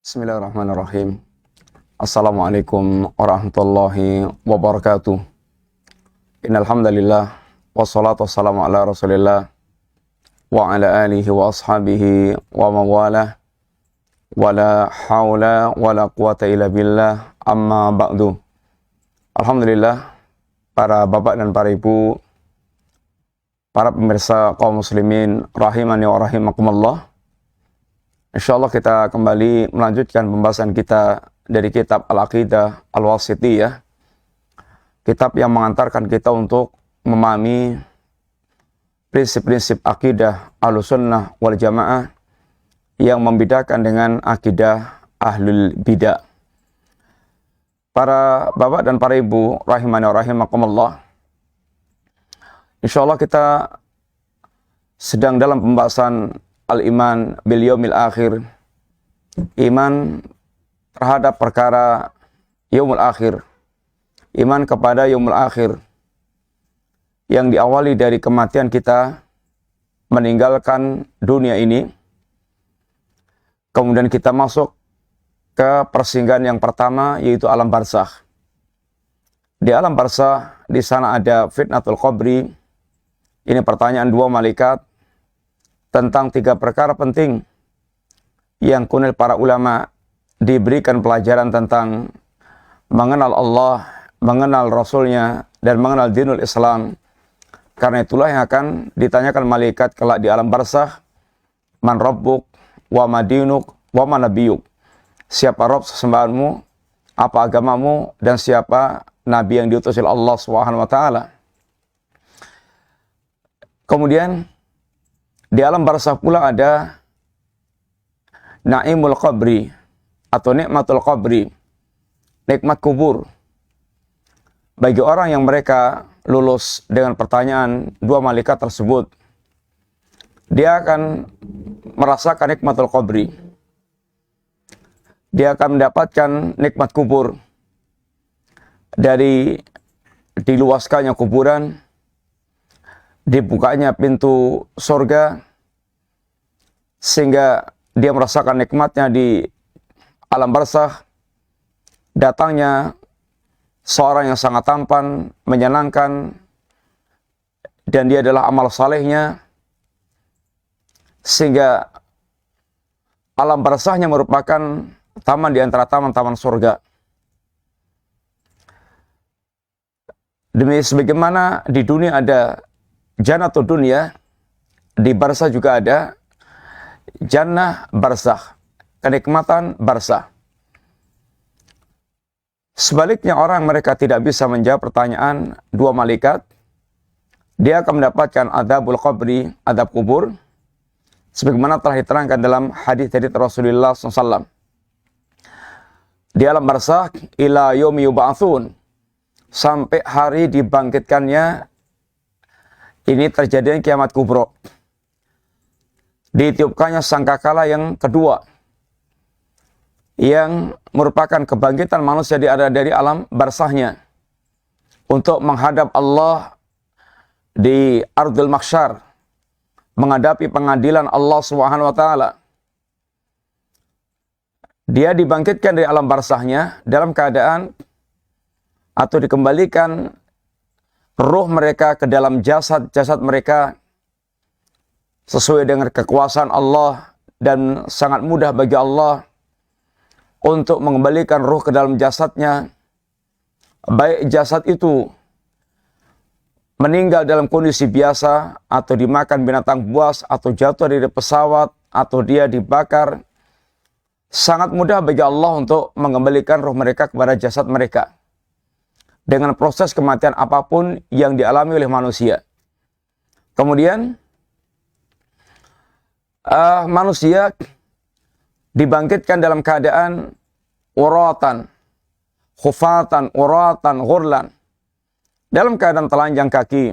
Bismillahirrahmanirrahim. Assalamualaikum warahmatullahi wabarakatuh. Innal hamdalillah wassalatu wassalamu ala Rasulillah wa ala alihi wa ashabihi wa mawalah. Wala haula wala quwata illa billah, amma ba'du. Alhamdulillah, para bapak dan para ibu, para pemirsa kaum muslimin rahimani wa rahimakumullah. Insyaallah kita kembali melanjutkan pembahasan kita dari kitab Al-Aqidah Al-Wasithiyah. Kitab yang mengantarkan kita untuk memahami prinsip-prinsip akidah Ahlussunnah wal Jamaah yang membedakan dengan akidah Ahlul Bidah. Para bapak dan para ibu rahimani wa rahimakumullah, insyaallah kita sedang dalam pembahasan al-iman bil yaumil akhir, iman terhadap perkara yaumul akhir, iman kepada yaumul akhir yang diawali dari kematian kita, meninggalkan dunia ini, kemudian kita masuk ke persinggahan yang pertama, yaitu alam barzakh. Di alam barzakh, di sana ada fitnatul qabri. Ini pertanyaan dua malaikat tentang tiga perkara penting yang kunil para ulama diberikan pelajaran tentang mengenal Allah, mengenal Rasulnya, dan mengenal dinul Islam. Karena itulah yang akan ditanyakan malaikat kelak di alam barzakh. Man rabbuk, wa madinuk, wa manabiyuk. Siapa Rabb sesembahanmu, apa agamamu, dan siapa Nabi yang diutus oleh Allah SWT. Kemudian di alam barzakh pula ada naimul qabri atau nikmatul qabri, nikmat kubur. Bagi orang yang mereka lulus dengan pertanyaan dua malaikat tersebut, dia akan merasakan nikmatul qabri. Dia akan mendapatkan nikmat kubur dari diluaskannya kuburan, dibukanya pintu surga, sehingga dia merasakan nikmatnya di alam barzakh. Datangnya seorang yang sangat tampan, menyenangkan, dan dia adalah amal salehnya, sehingga alam barzakhnya merupakan taman di antara taman-taman surga. Demi sebagaimana di dunia ada Jannatul dunia, di barzakh juga ada jannah barzakh, kenikmatan barzakh. Sebaliknya orang mereka tidak bisa menjawab pertanyaan dua malaikat, dia akan mendapatkan adzabul qabri, adab kubur, sebagaimana telah diterangkan dalam hadis dari Rasulullah SAW. Di alam barzakh ila yaumi yub'atsun, sampai hari dibangkitkannya. Ini terjadinya kiamat kubro. Ditiupkannya sangkakala yang kedua, yang merupakan kebangkitan manusia dari alam barzakhnya untuk menghadap Allah di ardul mahsyar, menghadapi pengadilan Allah SWT. Dia dibangkitkan dari alam barzakhnya dalam keadaan atau dikembalikan ruh mereka ke dalam jasad-jasad mereka sesuai dengan kekuasaan Allah, dan sangat mudah bagi Allah untuk mengembalikan ruh ke dalam jasadnya. Baik jasad itu meninggal dalam kondisi biasa, atau dimakan binatang buas, atau jatuh dari pesawat, atau dia dibakar, sangat mudah bagi Allah untuk mengembalikan ruh mereka kepada jasad mereka dengan proses kematian apapun yang dialami oleh manusia. Kemudian manusia dibangkitkan dalam keadaan uratan, khufatan, uratan, ghurlan, dalam keadaan telanjang kaki,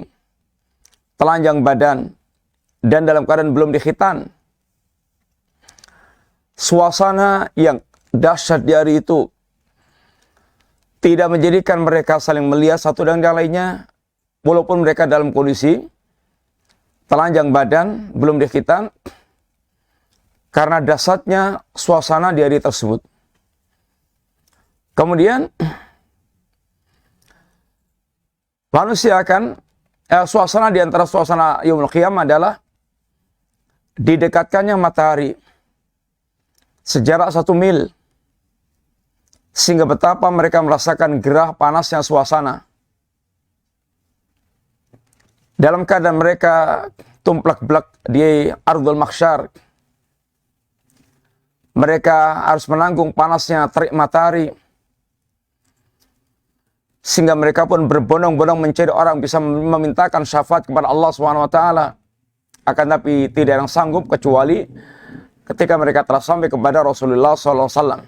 telanjang badan, dan dalam keadaan belum dikhitan. Suasana yang dahsyat di hari itu tidak menjadikan mereka saling melihat satu dengan yang lainnya, walaupun mereka dalam kondisi telanjang badan, belum dikhitan. karena dahsyatnya suasana di hari tersebut. Kemudian manusia akan suasana di antara suasana Yaumul Qiyamah adalah didekatkannya matahari sejarak 1 mil, sehingga betapa mereka merasakan gerah panasnya suasana. Dalam keadaan mereka tumplak-blak di Ardul Mahsyar, mereka harus menanggung panasnya terik matahari, sehingga mereka pun berbondong-bondong mencari orang bisa memintakan syafaat kepada Allah SWT. Akan tapi tidak ada yang sanggup kecuali ketika mereka telah sampai kepada Rasulullah SAW.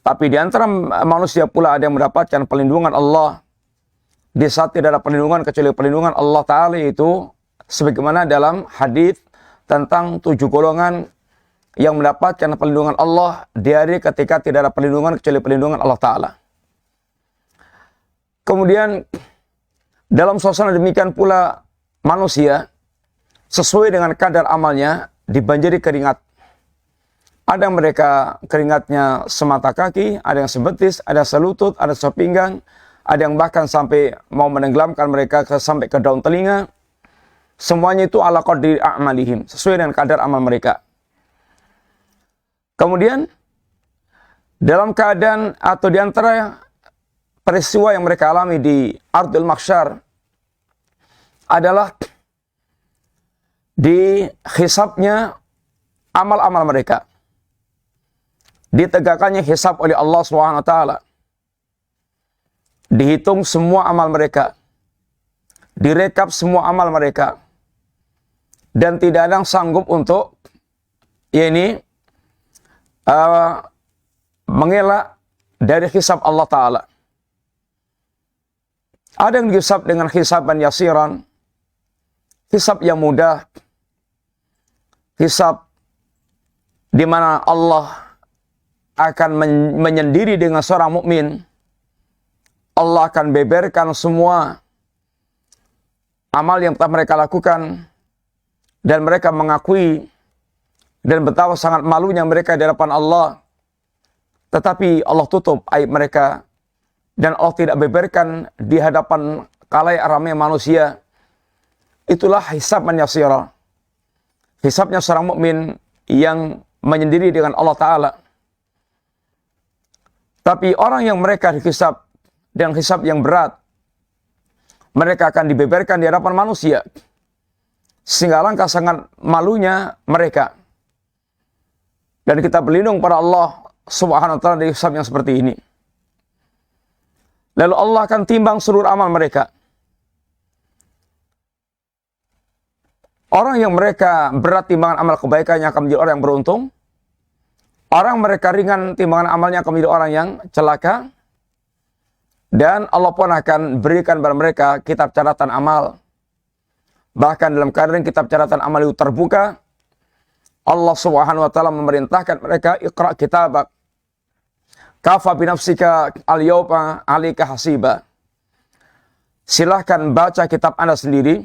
Tapi di antara manusia pula ada yang mendapatkan perlindungan Allah di saat tidak ada perlindungan kecuali perlindungan Allah Ta'ala, itu sebagaimana dalam hadis tentang 7 golongan yang mendapatkan perlindungan Allah di hari ketika tidak ada perlindungan kecuali perlindungan Allah Ta'ala. Kemudian dalam suasana demikian pula manusia sesuai dengan kadar amalnya dibanjiri keringat. Ada yang mereka keringatnya semata kaki, ada yang sebetis, ada selutut, ada sepinggang, ada yang bahkan sampai mau menenggelamkan mereka sampai ke daun telinga. Semuanya itu ala qadri a'malihim, sesuai dengan kadar amal mereka. Kemudian dalam keadaan atau di antara peristiwa yang mereka alami di Ardul Mahsyar adalah dihisabnya amal-amal mereka. Ditegakkannya hisab oleh Allah SWT. Dihitung semua amal mereka. Direkap semua amal mereka. Dan tidak ada yang sanggup untuk mengelak dari hisab Allah Ta'ala. Ada yang dihisab dengan hisaban yasiran, hisab yang mudah, hisab di mana Allah akan menyendiri dengan seorang mukmin. Allah akan beberkan semua amal yang telah mereka lakukan dan mereka mengakui dan betapa sangat malunya mereka di hadapan Allah. Tetapi Allah tutup aib mereka dan Allah tidak beberkan di hadapan khalayak ramai manusia. Itulah hisaban yasira. Hisabnya seorang mukmin yang menyendiri dengan Allah Ta'ala. Tapi orang yang mereka dihisab dengan hisab yang berat, mereka akan dibeberkan di hadapan manusia. Sehingga alangkah sangat malunya mereka. Dan kita berlindung pada Allah Subhanahu wa Ta'ala dari hisab yang seperti ini. Lalu Allah akan timbang seluruh amal mereka. Orang yang mereka berat timbangan amal kebaikannya akan menjadi orang yang beruntung. Orang mereka ringan timbangan amalnya akan menjadi orang yang celaka. Dan Allah pun akan berikan kepada mereka kitab catatan amal. Bahkan dalam keadaan kitab catatan amal itu terbuka, Allah Subhanahu wa Ta'ala memerintahkan mereka, Iqra' kitabak, kafa binafsika al-yawma 'alaika hasiba. Silahkan baca kitab Anda sendiri.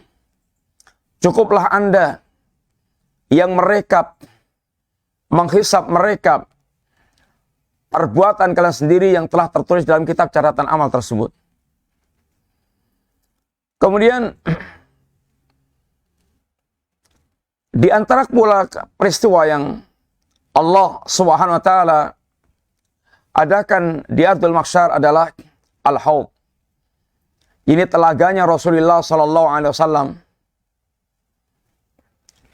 Cukuplah Anda yang merekap, menghisap merekap perbuatan kalian sendiri yang telah tertulis dalam kitab catatan amal tersebut. Kemudian di antara pula peristiwa yang Allah Subhanahu wa Ta'ala adakan di Ardul Mahsyar adalah Al-Haud. Ini telaganya Rasulullah sallallahu alaihi wasallam.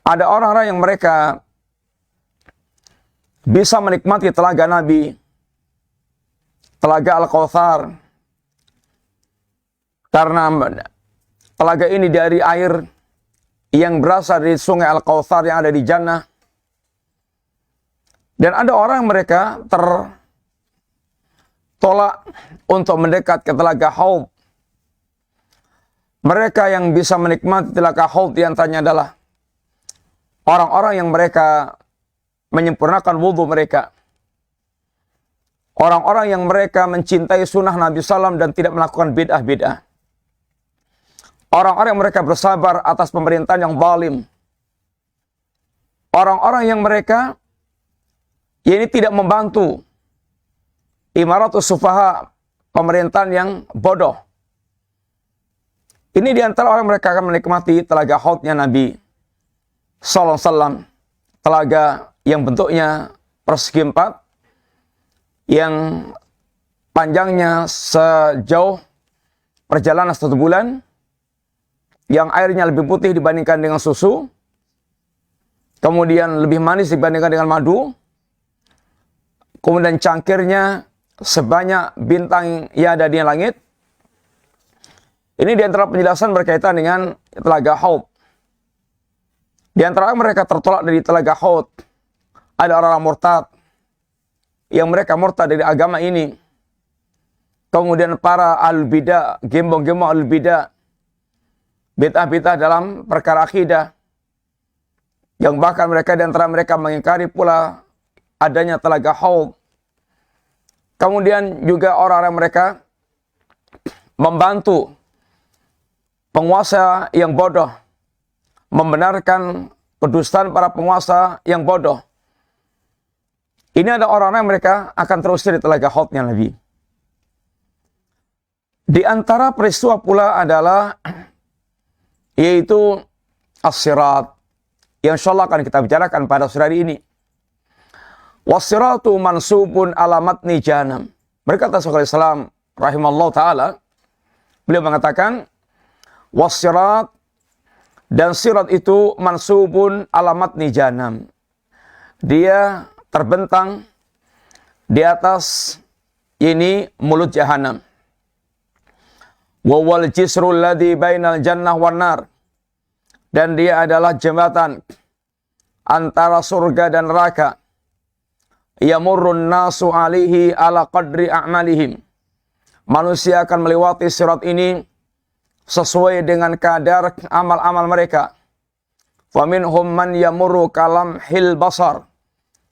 Ada orang-orang yang mereka bisa menikmati telaga Nabi, telaga Al-Kautsar, karena telaga ini dari air yang berasal dari sungai Al-Kautsar yang ada di Jannah. Dan ada orang yang mereka tertolak untuk mendekat ke telaga Haud. Mereka yang bisa menikmati telaga Haud di antaranya adalah orang-orang yang mereka menyempurnakan wudhu mereka. Orang-orang yang mereka mencintai sunnah Nabi SAW dan tidak melakukan bid'ah-bid'ah. Orang-orang yang mereka bersabar atas pemerintahan yang zalim. orang-orang yang mereka ini tidak membantu imaratus sufaha, pemerintahan yang bodoh. Ini diantara orang mereka akan menikmati telaga haudnya Nabi sallallahu alaihi wasallam, telaga yang bentuknya persegi empat, yang panjangnya sejauh perjalanan 1 bulan, yang airnya lebih putih dibandingkan dengan susu, kemudian lebih manis dibandingkan dengan madu, kemudian cangkirnya sebanyak bintang yang ada di langit. Ini di antara penjelasan berkaitan dengan telaga haud. Di antara mereka tertolak dari telaga haud, ada orang-orang murtad, yang mereka murtad dari agama ini. Kemudian para al-bidah, gembong-gembong al-bidah, bid'ah-bid'ah dalam perkara akidah, yang bahkan mereka di antara mereka mengingkari pula adanya telaga haud. Kemudian juga orang-orang mereka membantu penguasa yang bodoh, membenarkan kedustaan para penguasa yang bodoh. Ini ada orang-orang yang mereka akan terusir di telaga haudnya Nabi. Di antara peristiwa pula adalah yaitu as-sirat, yang insyaallah akan kita bicarakan pada sore hari ini. Was-siratu mansubun ala matni jahannam. Berkata Syekhul Islam rahimallahu taala, beliau mengatakan was-sirat, dan sirat itu mansubun ala matni jahannam. Dia terbentang di atas ini mulut jahanam. Wa wal jisrul ladzi bainal jannah wan nar. Dan dia adalah jembatan antara surga dan neraka. Yamurrun nasu alihi ala qadri a'malihim. Manusia akan melewati sirat ini sesuai dengan kadar amal-amal mereka. Wa minhum man yamurru kalam hil basar.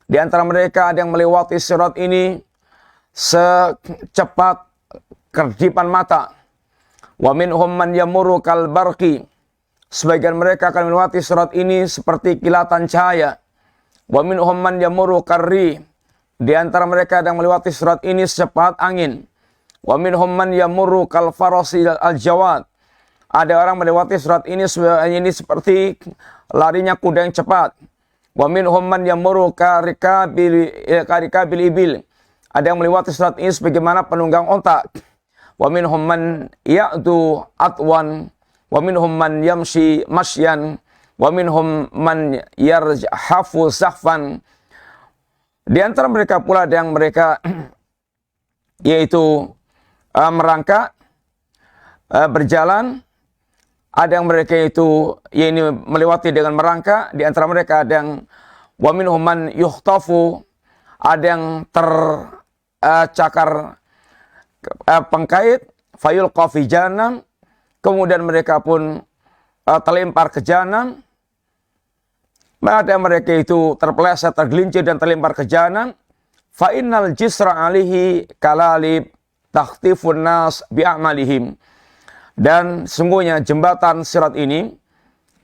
Di antara mereka ada yang melewati sirat ini secepat kerdipan mata. Wa minhum man yamurru kal barqi. Sebagian mereka akan melewati sirat ini seperti kilatan cahaya. Wa minhum man yamurru karri. Di antara mereka ada yang melewati sirat ini secepat angin. Wa minhum man yamurru kal farasi al jawad. Ada orang melewati sirat ini seperti larinya kuda yang cepat. Wa minhum man yamurru karikabil ibil. Ada yang melewati sirat ini sebagaimana penunggang onta. Wa minhum man ya'du atwan. Wa minhum man yamshi masyan. Wa minhum man yarhafu zahfan. Di antara mereka pula ada yang mereka yaitu merangkak, berjalan. Ada yang mereka itu ini melewati dengan merangkak. Di antara mereka ada yang wa minhum man yukhtafu, ada yang tercakar pengkait, fayulqa fi jahannam, kemudian mereka pun terlempar ke jahanam. Ada mereka itu terpeleset, tergelincir dan terlempar ke jahanam. Fa innal jisra alihi kalalib takhtifun nas bi'amalihim. Dan sungguhnya jembatan sirat ini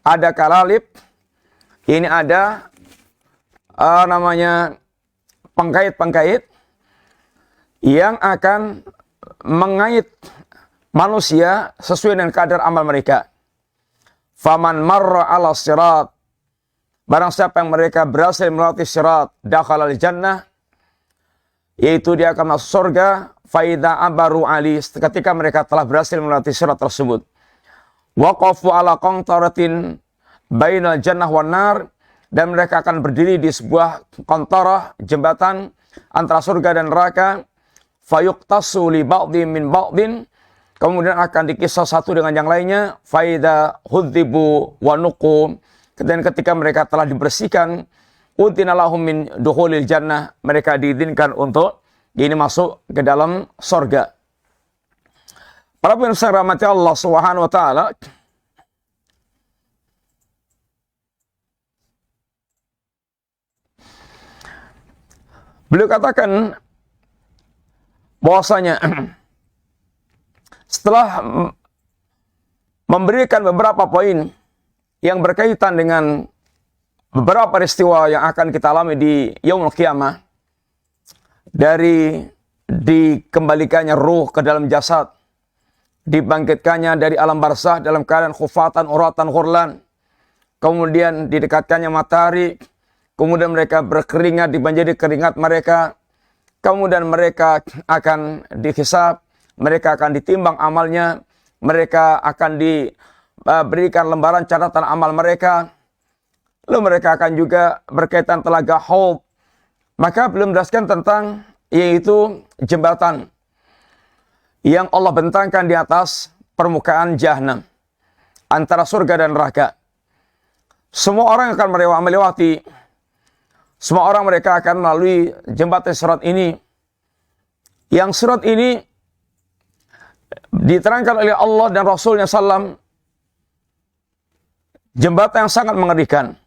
ada kalalib, ini ada namanya pengkait-pengkait yang akan mengait manusia sesuai dengan kadar amal mereka. Faman marra ala sirat, barang siapa yang mereka berhasil melewati sirat, dakhala al-jannah, yaitu dia akan masuk surga. Faida abaru ali, ketika mereka telah berhasil melewati sirat tersebut. Waqafu ala qantaratin bainal jannah wan nar, dan mereka akan berdiri di sebuah qantarah, jembatan antara surga dan neraka. Fayuqtasu li ba'dhin min ba'dhin, kemudian akan dikisah satu dengan yang lainnya. Faida hudzibu wa nuqu, dan ketika mereka telah dibersihkan, udhina lahum min dukhulil jannah, mereka diizinkan untuk ini masuk ke dalam surga. Para pemirsa rahmati Allah Subhanahu wa taala, beliau katakan bahwasanya setelah memberikan beberapa poin yang berkaitan dengan beberapa peristiwa yang akan kita alami di Yaumul Qiyamah, dari dikembalikannya ruh ke dalam jasad, dibangkitkannya dari alam barzah dalam keadaan khufatan, uratan, ghurlan, kemudian didekatkannya matahari, kemudian mereka berkeringat, dibanjiri keringat mereka, kemudian mereka akan dihisab, mereka akan ditimbang amalnya, mereka akan diberikan lembaran catatan amal mereka, lalu mereka akan juga berkaitan telaga haud. Maka belum jelaskan tentang yaitu jembatan yang Allah bentangkan di atas permukaan jahanam antara surga dan neraka. Semua orang akan melewati, semua orang mereka akan melalui jembatan sirat ini. Yang sirat ini diterangkan oleh Allah dan Rasulnya SAW, jembatan yang sangat mengerikan.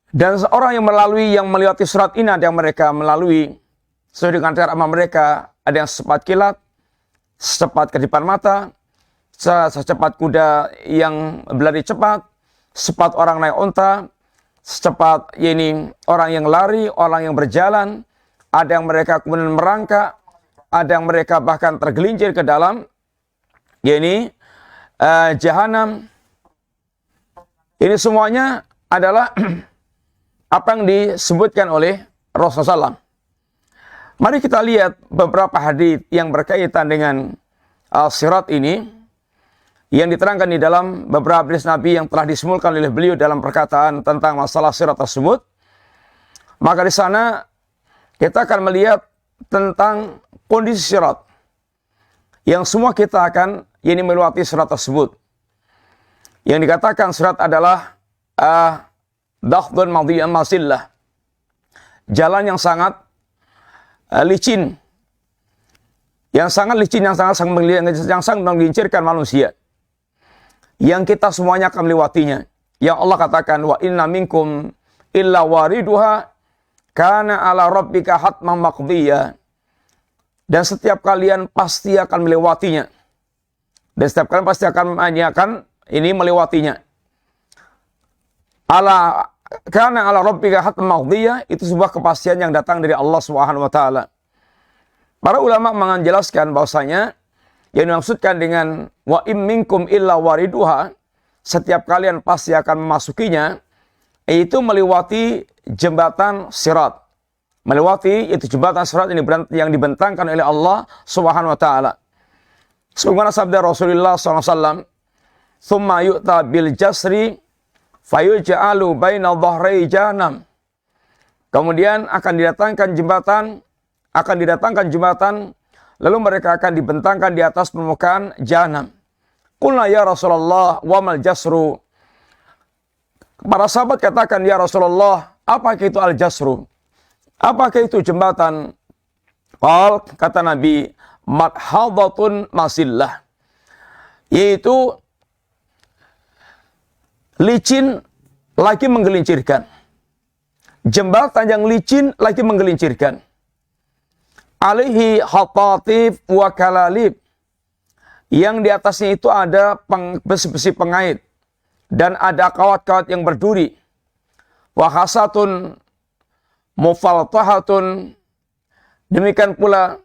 Dan orang yang melewati sirat ini, ada yang mereka melalui sesuai dengan cara amal mereka, ada yang secepat kilat, secepat kedipan mata, secepat kuda yang berlari cepat, secepat orang naik unta, secepat orang yang lari, orang yang berjalan, ada yang mereka kemudian merangkak, ada yang mereka bahkan tergelincir ke dalam jahanam. Ini semuanya adalah apa yang disebutkan oleh Rasulullah SAW. Mari kita lihat beberapa hadis yang berkaitan dengan sirat ini, yang diterangkan di dalam beberapa hadis Nabi yang telah disemulkan oleh beliau dalam perkataan tentang masalah sirat tersebut. Maka di sana kita akan melihat tentang kondisi sirat, yang semua kita akan melewati sirat tersebut. Yang dikatakan sirat adalah dakhdun madhi'an masillah, jalan yang sangat licin, yang sangat menggelincirkan manusia, yang kita semuanya akan melewatinya. Yang Allah katakan, wa inna minkum illa wariduha kana ala rabbika hatman maqdiyya. Dan setiap kalian pasti akan melewatinya. Dan setiap kalian pasti akan melewatinya. Karena ala rabbika hatman maqdiyya, itu sebuah kepastian yang datang dari Allah Subhanahu wa taala. Para ulama menjelaskan bahwasanya yang dimaksudkan dengan wa im minkum illa wariduha, setiap kalian pasti akan memasukinya, yaitu melewati jembatan sirat. Melewati itu jembatan sirat yang dibentangkan oleh Allah Subhanahu wa taala. Sebagaimana sabda Rasulullah SAW, "Tsumma yu'ta bil jasri fayuj'alu baina dhahrai jahannam." Kemudian akan didatangkan jembatan, lalu mereka akan dibentangkan di atas permukaan jahanam. Qulna ya Rasulullah wa mal jasru. Para sahabat katakan, ya Rasulullah, apakah itu al-jasru? Apakah itu jembatan? Kata Nabi, madhadatun masillah, yaitu licin lagi menggelincirkan. Jembatan yang licin lagi menggelincirkan. Alaihi hatatif wa kalalib, yang di atasnya itu ada besi-besi pengait dan ada kawat-kawat yang berduri. Wa hasatun mufaltahatun, demikian pula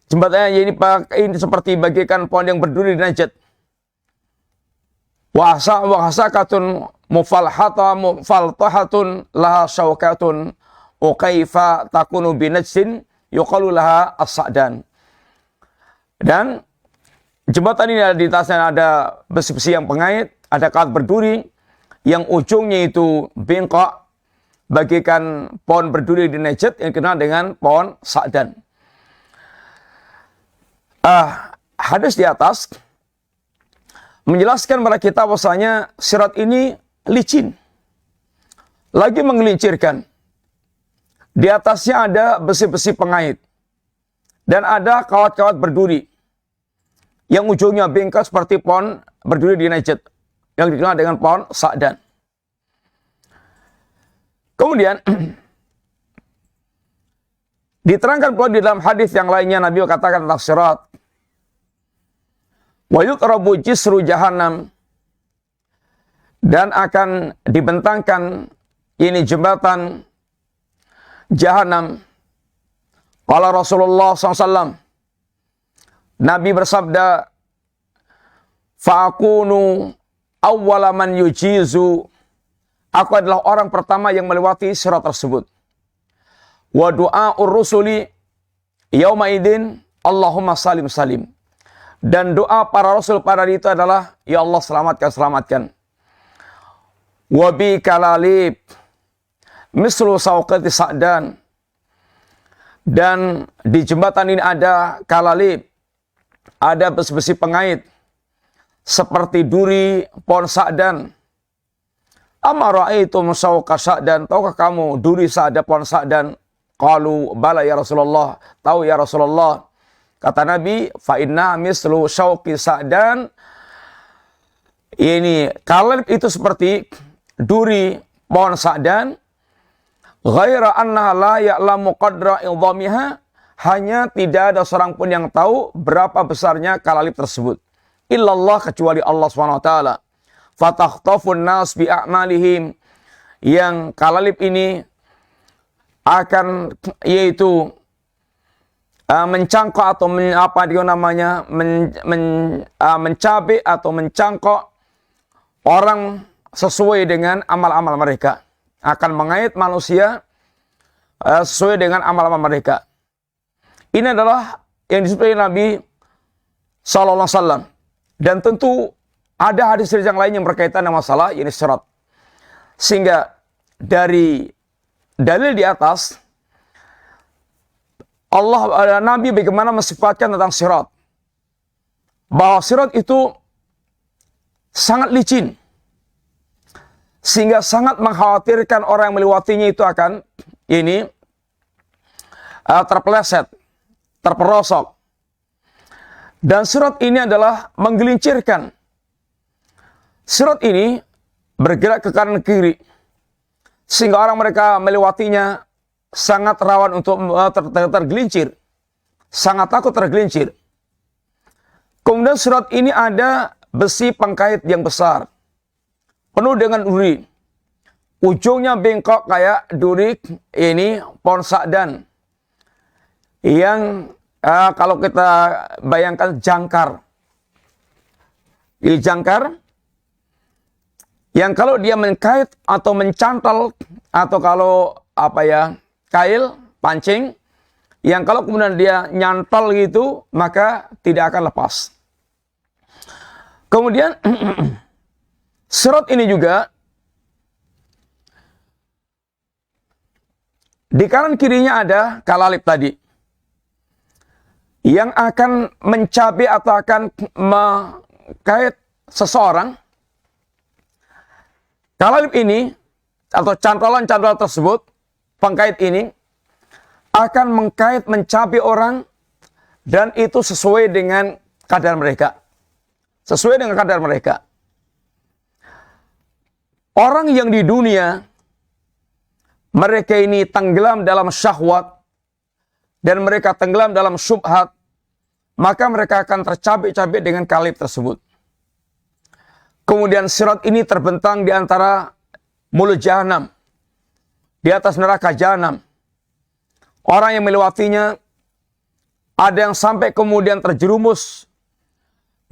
jembatannya ini seperti bagaikan pohon yang berduri di Najd. Wa hasakatun mufaltahatun laha syaukatun wa kaifa takunu binajsin yuqalu laha as-sa'dan. Dan jembatan ini di atasnya ada besi-besi yang pengait, ada kawat berduri yang ujungnya itu bengkok bagaikan pohon berduri di Najd yang dikenal dengan pohon Sa'dan. Hadis di atas menjelaskan kepada kita bahwasanya sirat ini licin, lagi menggelincirkan. Di atasnya ada besi-besi pengait dan ada kawat-kawat berduri yang ujungnya bengkok seperti pohon berduri di Najd yang dikenal dengan pohon Sa'dan. Kemudian diterangkan pula di dalam hadis yang lainnya, Nabi katakan tentang sirat, wa yuqrabu jisru jahannam, dan akan dibentangkan ini jembatan Jahanam. Qala Rasulullah SAW, Nabi bersabda, fa'akunu awwala man yujizu, aku adalah orang pertama yang melewati sirat tersebut. Wa du'a'ur rusuli yauma idin Allahumma salim salim. Dan doa para rasul pada hari itu adalah, ya Allah selamatkan, selamatkan. Wa bi kalalib mislu sauqati sa'dan. Dan di jembatan ini ada kalalib, ada besi-besi pengait seperti duri pohon sa'dan. Amma ra'aitum sauqa sa'dan, tahukah kamu duri sa'da pohon sa'dan? Qalu bala ya Rasulullah, tahu ya Rasulullah. Kata Nabi, fa inna mislu syauqi sa'dan. Ini kalalib itu seperti duri pohon sa'dan. Ghaira annaha la ya'lamu qadra idhamiha, hanya tidak ada seorang pun yang tahu berapa besarnya kalalib tersebut. Illallah, kecuali Allah SWT. Fatahtafun nas bi'a'malihim, yang kalalib ini akan yaitu mencangkok atau mencabik atau mencangkok orang sesuai dengan amal-amal mereka. Akan mengait manusia sesuai dengan amal-amal mereka. Ini adalah yang disebut oleh Nabi SAW. Dan tentu ada hadis yang lain yang berkaitan dengan masalah ini sirat. Sehingga dari dalil di atas, Nabi bagaimana mensifatkan tentang sirat. Bahwa sirat itu sangat licin. Sehingga sangat mengkhawatirkan orang yang melewatinya itu akan terpeleset, terperosok. Dan sirat ini adalah menggelincirkan. Sirat ini bergerak ke kanan kiri, sehingga orang mereka melewatinya sangat rawan untuk tergelincir, sangat takut tergelincir. Kemudian sirat ini ada besi pengkait yang besar, penuh dengan duri. Ujungnya bengkok kayak duri ini pohon sa'dan. Yang kalau kita bayangkan jangkar. Ini jangkar. Yang kalau dia mengkait atau mencantol, atau kalau kail, pancing. Yang kalau kemudian dia nyantol gitu, maka tidak akan lepas. Kemudian sirat ini juga di kanan kirinya ada kalalib tadi yang akan mencabik atau akan mengkait seseorang. Kalalib ini atau cantolan-cantolan tersebut, pengkait ini akan mengkait, mencabik orang, dan itu sesuai dengan kadar mereka. Sesuai dengan kadar mereka. Orang yang di dunia, mereka ini tenggelam dalam syahwat, dan mereka tenggelam dalam syubhat, maka mereka akan tercabik-cabik dengan kalalib tersebut. Kemudian sirat ini terbentang di antara mulut jahanam, di atas neraka jahanam. Orang yang melewatinya, ada yang sampai kemudian terjerumus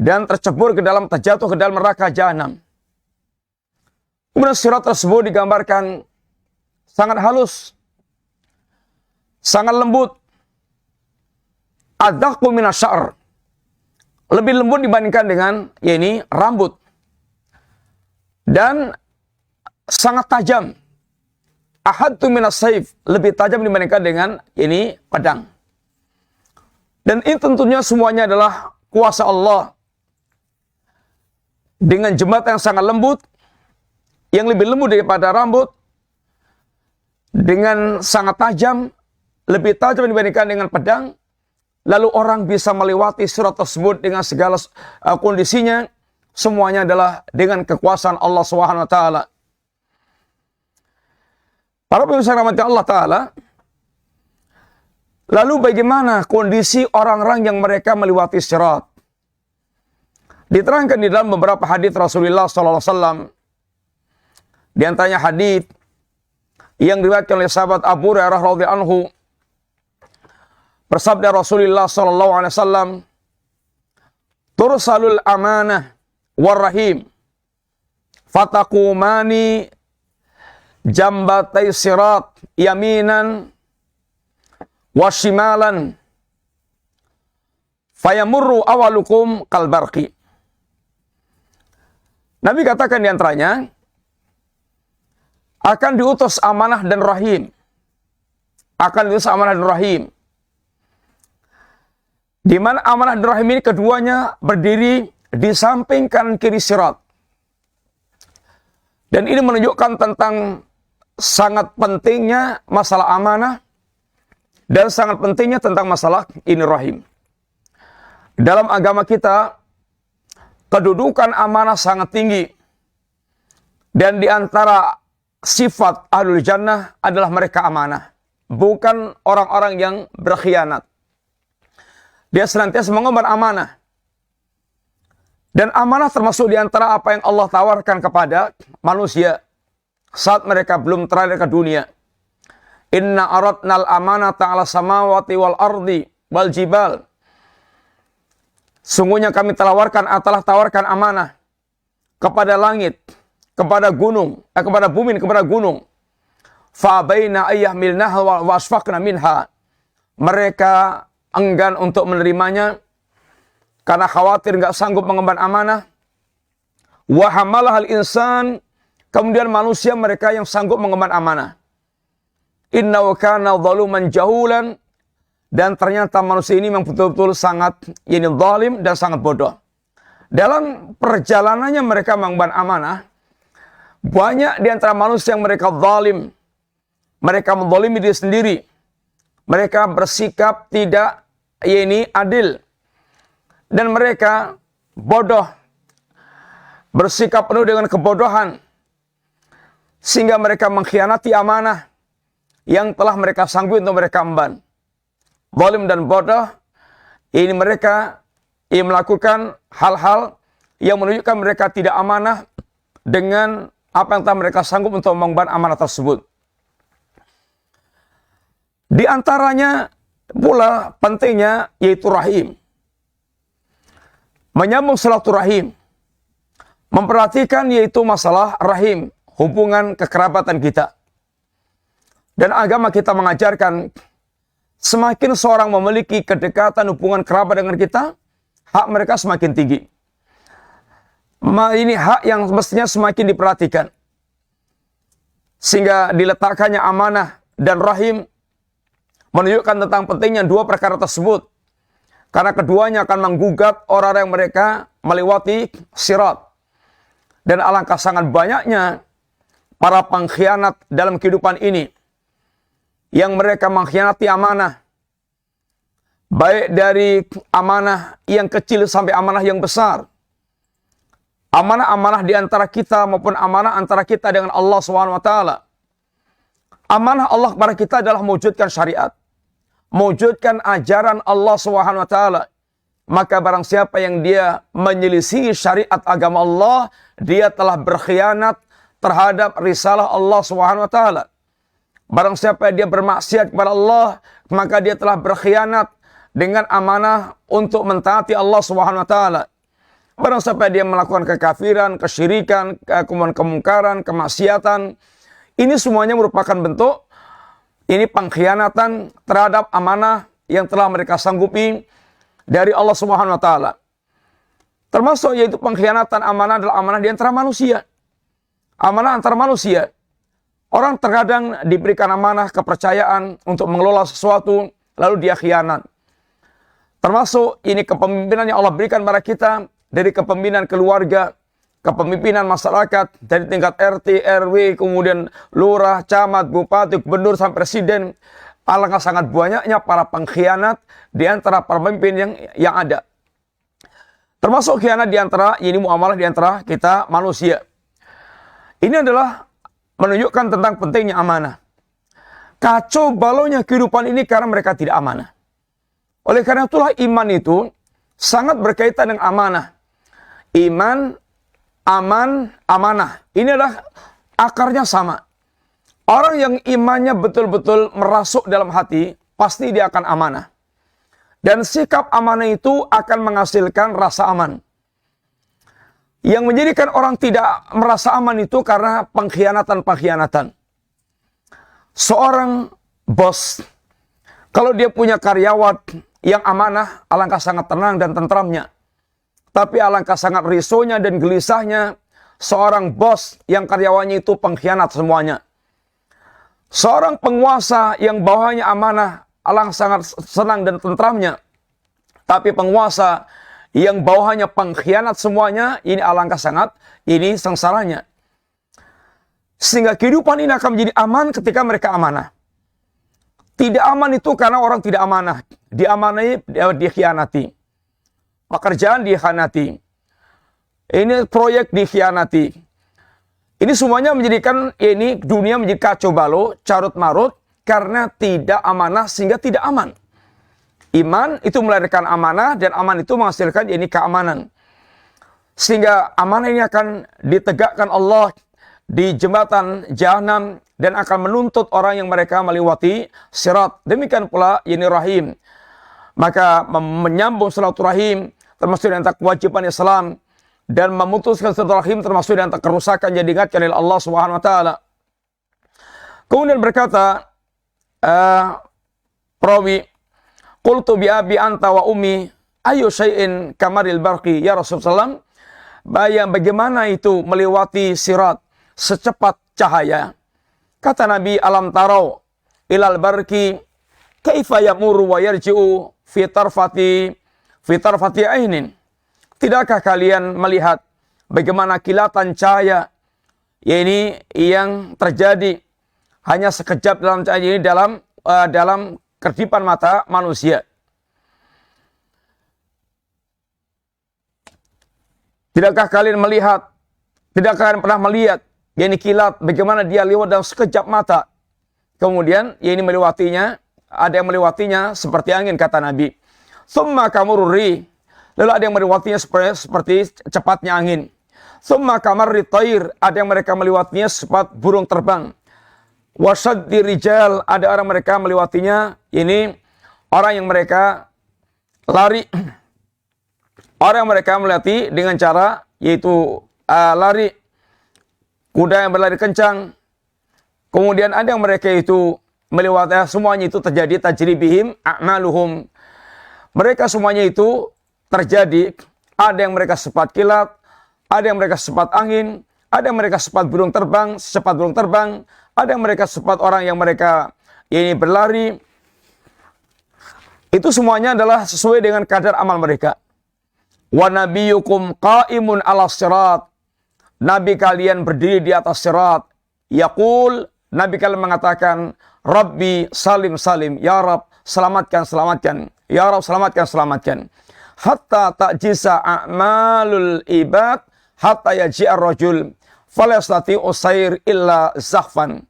dan tercebur terjatuh ke dalam neraka jahanam. Kemudian sirat tersebut digambarkan sangat halus, sangat lembut. Adaqqu minasya'r, lebih lembut dibandingkan dengan rambut, dan sangat tajam. Ahadtu minas saif, lebih tajam dibandingkan dengan pedang. Dan ini tentunya semuanya adalah kuasa Allah dengan jembatan yang sangat lembut, yang lebih lembut daripada rambut, dengan sangat tajam, lebih tajam dibandingkan dengan pedang. Lalu orang bisa melewati sirat tersebut dengan segala kondisinya. Semuanya adalah dengan kekuasaan Allah SWT. Para pemirsa rahmati Allah Ta'ala, lalu bagaimana kondisi orang-orang yang mereka melewati sirat? Diterangkan di dalam beberapa hadis Rasulullah SAW Di antaranya hadits yang diriwayatkan oleh sahabat Abu Hurairah radhiyallahu anhu, bersabda Rasulullah sallallahu alaihi wasallam, "Tursalul amanah warrahim fataqumani jambatai sirat yaminan washimalan fayamurru awalukum kalbarqi." Nabi katakan di antaranya akan diutus amanah dan rahim. Akan diutus amanah dan rahim. Di mana amanah dan rahim ini keduanya berdiri di samping kanan kiri sirat. Dan ini menunjukkan tentang sangat pentingnya masalah amanah dan sangat pentingnya tentang masalah ini rahim. Dalam agama kita, kedudukan amanah sangat tinggi. Dan di antara sifat ahlul jannah adalah mereka amanah. Bukan orang-orang yang berkhianat. Dia senantiasa mengemban amanah. Dan amanah termasuk di antara apa yang Allah tawarkan kepada manusia saat mereka belum terlahir ke dunia. Inna aradnal amanata ala samawati wal ardi wal jibal. Sungguhnya kami telah tawarkan amanah kepada langit, kepada gunung, kepada bumi, kepada gunung. Fa'abaina ayyahmilnaha wa asfaqna minha. Mereka enggan untuk menerimanya karena khawatir enggak sanggup mengemban amanah. Wa hamalahal insan. Kemudian manusia mereka yang sanggup mengemban amanah. Innahu kana zaluman jahulan. Dan ternyata manusia ini memang betul-betul sangat zalim dan sangat bodoh. Dalam perjalanannya mereka mengemban amanah, banyak di antara manusia yang mereka zalim. Mereka menzalimi diri sendiri. Mereka bersikap tidak adil. Dan mereka bodoh. Bersikap penuh dengan kebodohan. Sehingga mereka mengkhianati amanah yang telah mereka sanggup untuk mereka emban. Zalim dan bodoh, ini mereka yang melakukan hal-hal yang menunjukkan mereka tidak amanah dengan apa yang telah mereka sanggup untuk mengemban amanah tersebut. Di antaranya pula pentingnya yaitu rahim. Menyambung silaturahim. Memperhatikan yaitu masalah rahim, hubungan kekerabatan kita. Dan agama kita mengajarkan semakin seorang memiliki kedekatan hubungan kerabat dengan kita, hak mereka semakin tinggi. Ini hak yang mestinya semakin diperhatikan. Sehingga diletakkannya amanah dan rahim menunjukkan tentang pentingnya dua perkara tersebut. Karena keduanya akan menggugat orang yang mereka melewati sirat. Dan alangkah sangat banyaknya para pengkhianat dalam kehidupan ini. Yang mereka mengkhianati amanah. Baik dari amanah yang kecil sampai amanah yang besar. Amanah-amanah di antara kita maupun amanah antara kita dengan Allah SWT. Amanah Allah kepada kita adalah mewujudkan syariat. Mewujudkan ajaran Allah SWT. Maka barang siapa yang dia menyelisihi syariat agama Allah, dia telah berkhianat terhadap risalah Allah SWT. Barang siapa dia bermaksiat kepada Allah, maka dia telah berkhianat dengan amanah untuk mentaati Allah SWT. Barang siapa dia melakukan kekafiran, kesyirikan, kemungkaran, kemaksiatan, ini semuanya merupakan bentuk ini pengkhianatan terhadap amanah yang telah mereka sanggupi dari Allah SWT. Termasuk yaitu pengkhianatan amanah adalah amanah di antara manusia. Amanah antara manusia. Orang terkadang diberikan amanah kepercayaan untuk mengelola sesuatu, lalu dia khianat. Termasuk ini kepemimpinan yang Allah berikan kepada kita dari kepemimpinan keluarga, kepemimpinan masyarakat dari tingkat RT, RW, kemudian lurah, camat, bupati, gubernur sampai presiden. Alangkah sangat banyaknya para pengkhianat di antara pemimpin yang ada. Termasuk khianat di antara ini muamalah di antara kita manusia. Ini adalah menunjukkan tentang pentingnya amanah. Kacau balaunya kehidupan ini karena mereka tidak amanah. Oleh karena itulah iman itu sangat berkaitan dengan amanah. Iman, aman, amanah. Ini adalah akarnya sama. Orang yang imannya betul-betul merasuk dalam hati, pasti dia akan amanah. Dan sikap amanah itu akan menghasilkan rasa aman. Yang menjadikan orang tidak merasa aman itu karena pengkhianatan-pengkhianatan. Seorang bos, kalau dia punya karyawan yang amanah, alangkah sangat tenang dan tentramnya. Tapi alangkah sangat risaunya dan gelisahnya seorang bos yang karyawannya itu pengkhianat semuanya. Seorang penguasa yang bawahannya amanah, alangkah sangat senang dan tentramnya. Tapi penguasa yang bawahannya pengkhianat semuanya, ini alangkah sangat, ini sengsaranya. Sehingga kehidupan ini akan menjadi aman ketika mereka amanah. Tidak aman itu karena orang tidak amanah. Diamanai, dikhianati. Pekerjaan dikhianati. Ini proyek dikhianati. Ini semuanya menjadikan ini dunia menjadi kacau balau, carut marut, karena tidak amanah sehingga tidak aman. Iman itu melahirkan amanah, dan aman itu menghasilkan ini keamanan. Sehingga amanah ini akan ditegakkan Allah di jembatan Jahanam, dan akan menuntut orang yang mereka melewati sirat. Demikian pula ini rahim. Maka menyambung silaturahim termasuk di antara kewajiban Islam, dan memutuskan silaturahim termasuk di antara kerusakan yang diingatkan oleh Allah Subhanahu wa taala. Kemudian berkata perawi, qultu bi abi anta wa ummi ayu syai'in kamaril barqi ya Rasulullah. Bagaimana itu melewati sirat secepat cahaya? Kata Nabi, alam tarau ilal barqi kaifa yamuru wa yarji'u fi tarfati ainin. Tidakkah kalian melihat bagaimana kilatan cahaya ini yang terjadi hanya sekejap dalam cahaya ini dalam kedipan mata manusia? Tidakkah kalian melihat, tidakkah kalian pernah melihat ini kilat bagaimana dia lewat dalam sekejap mata? Kemudian ini melewatinya, ada yang melewatinya seperti angin, kata Nabi. Summa kamururi. Lalu ada yang melewatinya seperti cepatnya angin. Summa kamarri thair, ada yang mereka melewatinya seperti burung terbang. Wasaddi rijal, ada orang mereka melewatinya, ini orang yang mereka lari. Orang yang mereka melewati dengan cara yaitu lari, kuda yang berlari kencang. Kemudian ada yang mereka itu melewati, semuanya itu terjadi tajribihim a'maluhum. Mereka semuanya itu terjadi, ada yang mereka secepat kilat, ada yang mereka secepat angin, ada yang mereka secepat burung terbang, ada yang mereka secepat orang yang mereka ini berlari. Itu semuanya adalah sesuai dengan kadar amal mereka. Wa nabiyyukum qa'imun 'ala sirat. Nabi kalian berdiri di atas sirat. Yaqul, Nabi kalian mengatakan, Rabbi salim salim, ya Rabb selamatkan selamatkan, ya Rabb selamatkan selamatkan. Hatta ta'jisa a'malul ibad hatta yaji'ar rajul falastati usair illa zahfan.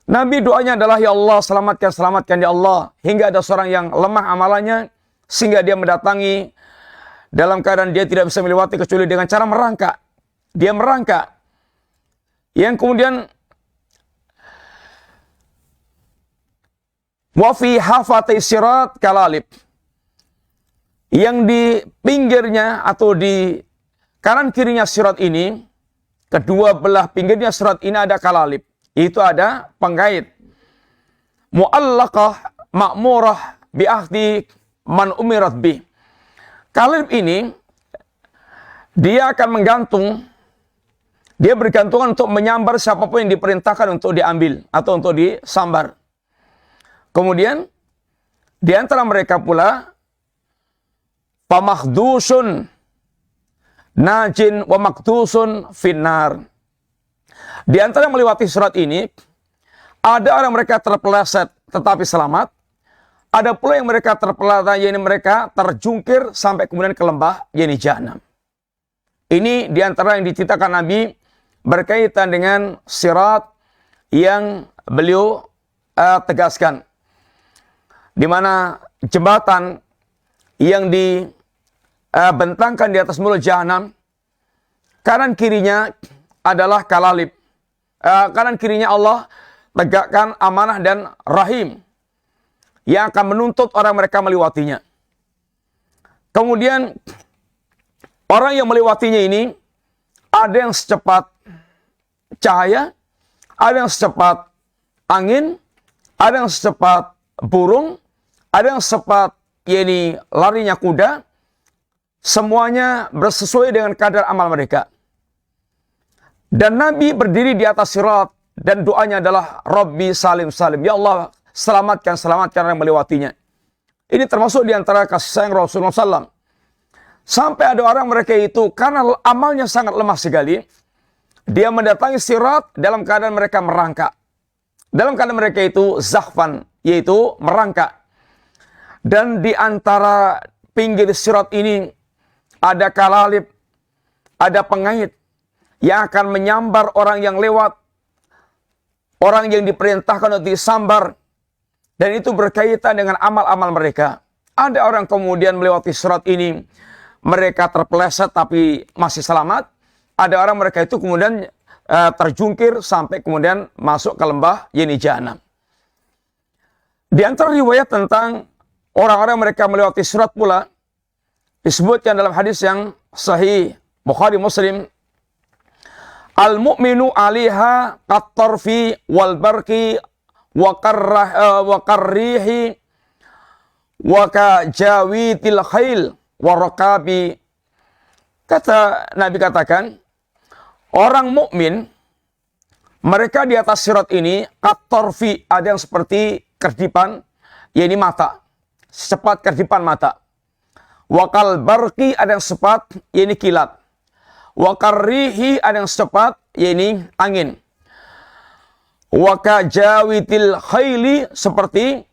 Nabi doanya adalah, ya Allah selamatkan selamatkan ya Allah, hingga ada seorang yang lemah amalannya sehingga dia mendatangi dalam keadaan dia tidak bisa melewati kecuali dengan cara merangkak. Dia merangkak, yang kemudian wa fi hafati sirat kalalib, yang di pinggirnya atau di kanan kirinya sirat ini, kedua belah pinggirnya sirat ini ada kalalib, itu ada penggait. Mu'allaqah ma'murah bi'ahdi man umirat bi. Kalalib ini dia akan menggantung, dia bergantungan untuk menyambar siapapun yang diperintahkan untuk diambil atau untuk disambar. Kemudian di antara mereka pula pamakhdusun najin wa makdusun finnar. Di antara yang melewati surat ini, ada orang mereka terpeleset tetapi selamat. Ada pula yang mereka terpeleset, yakni mereka terjungkir sampai kemudian ke lembah, yakni Jahanam. Ini di antara yang diceritakan Nabi berkaitan dengan sirat yang beliau tegaskan. Di mana jembatan yang dibentangkan di atas mulut Jahanam, kanan kirinya adalah kalalib. kanan kirinya Allah tegakkan amanah dan rahim yang akan menuntut orang mereka melewatinya. Kemudian orang yang melewatinya ini ada yang secepat cahaya, ada yang secepat angin, ada yang secepat burung, ada yang secepat larinya kuda. Semuanya bersesuai dengan kadar amal mereka. Dan Nabi berdiri di atas sirat dan doanya adalah Rabbi salim salim. Ya Allah, selamatkan orang yang melewatinya. Ini termasuk di antara kasih sayang Rasulullah SAW. Sampai ada orang mereka itu karena amalnya sangat lemah sekali, dia mendatangi sirat dalam keadaan mereka merangkak. Dalam keadaan mereka itu zahfan, yaitu merangkak. Dan di antara pinggir sirat ini ada kalalib, ada pengait yang akan menyambar orang yang lewat, orang yang diperintahkan untuk disambar, dan itu berkaitan dengan amal-amal mereka. Ada orang kemudian melewati sirat ini, mereka terpeleset tapi masih selamat. Ada orang mereka itu kemudian terjungkir sampai kemudian masuk ke lembah Jahanam. Di antara riwayat tentang orang-orang mereka melewati sirat pula, disebutkan dalam hadis yang sahih Bukhari Muslim, al-mu'minu 'alaiha qat-tarfi wal barqi wa qarrihi wa ka jawitil khail wa raqabi. Kata Nabi katakan, orang mukmin mereka di atas sirat ini qat-tarfi, ada yang seperti kerdipan, yaitu mata, secepat kerdipan mata. Wakal barqi, ada yang secepat, yaitu kilat. Wakarrihi, ada yang secepat, yaitu angin. Wakajawitil khaili, seperti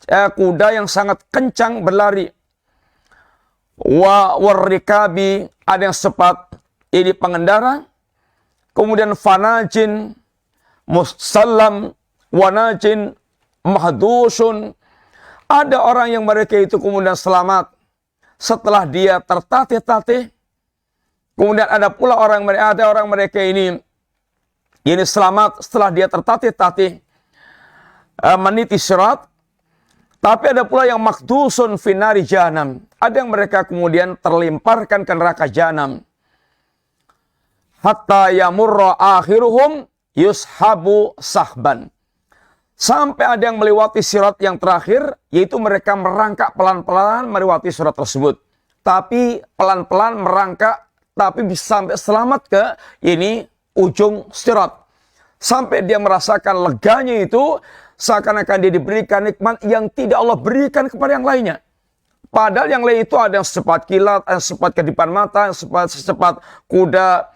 kuda yang sangat kencang berlari. Warrikabi, ada yang secepat, yaitu pengendara. Kemudian fanajin, musallam, wanajin, mahdusun. Ada orang yang mereka itu kemudian selamat setelah dia tertatih-tatih. Kemudian ada pula orang mereka ini selamat setelah dia tertatih-tatih meniti sirat. Tapi ada pula yang makdusun finari jahanam. Ada yang mereka kemudian terlemparkan ke neraka jahanam. Hatta yamurra akhiruhum yushabu sahban. Sampai ada yang melewati sirat yang terakhir, yaitu mereka merangkak pelan-pelan melewati sirat tersebut. Tapi pelan-pelan merangkak, tapi bisa sampai selamat ke ujung sirat. Sampai dia merasakan leganya itu, seakan-akan dia diberikan nikmat yang tidak Allah berikan kepada yang lainnya. Padahal yang lain itu ada yang secepat kilat, ada yang secepat kedipan mata, yang secepat kuda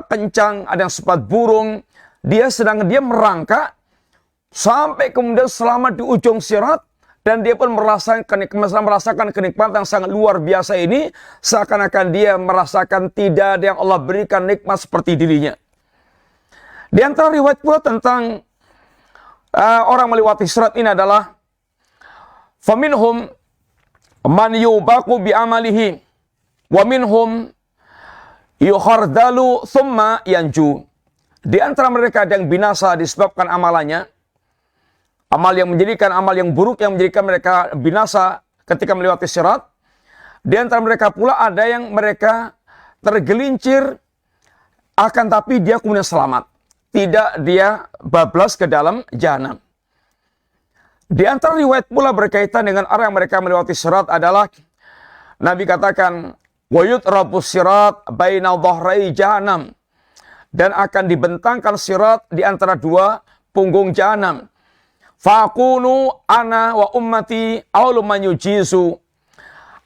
kencang, ada yang secepat burung. Sedangkan dia merangkak, sampai kemudian selamat di ujung sirat, dan dia pun merasakan kenikmatan yang sangat luar biasa ini, seakan-akan dia merasakan tidak ada yang Allah berikan nikmat seperti dirinya. Di antara riwayat pula tentang orang melewati sirat ini adalah faminhum man yubaqu bi amalihi wa minhum yukhardalu thumma yanju. Di antara mereka ada yang binasa disebabkan amalannya, amal yang buruk yang menjadikan mereka binasa ketika melewati sirat. Di antara mereka pula ada yang mereka tergelincir, akan tapi dia kemudian selamat. Tidak dia bablas ke dalam jahanam. Di antara riwayat pula berkaitan dengan orang yang mereka melewati sirat adalah Nabi katakan, wa yutrabus sirat baina dhahrai jahanam, dan akan dibentangkan sirat di antara dua punggung jahanam. Fakunu ana wa ummati awwalu man yujizu.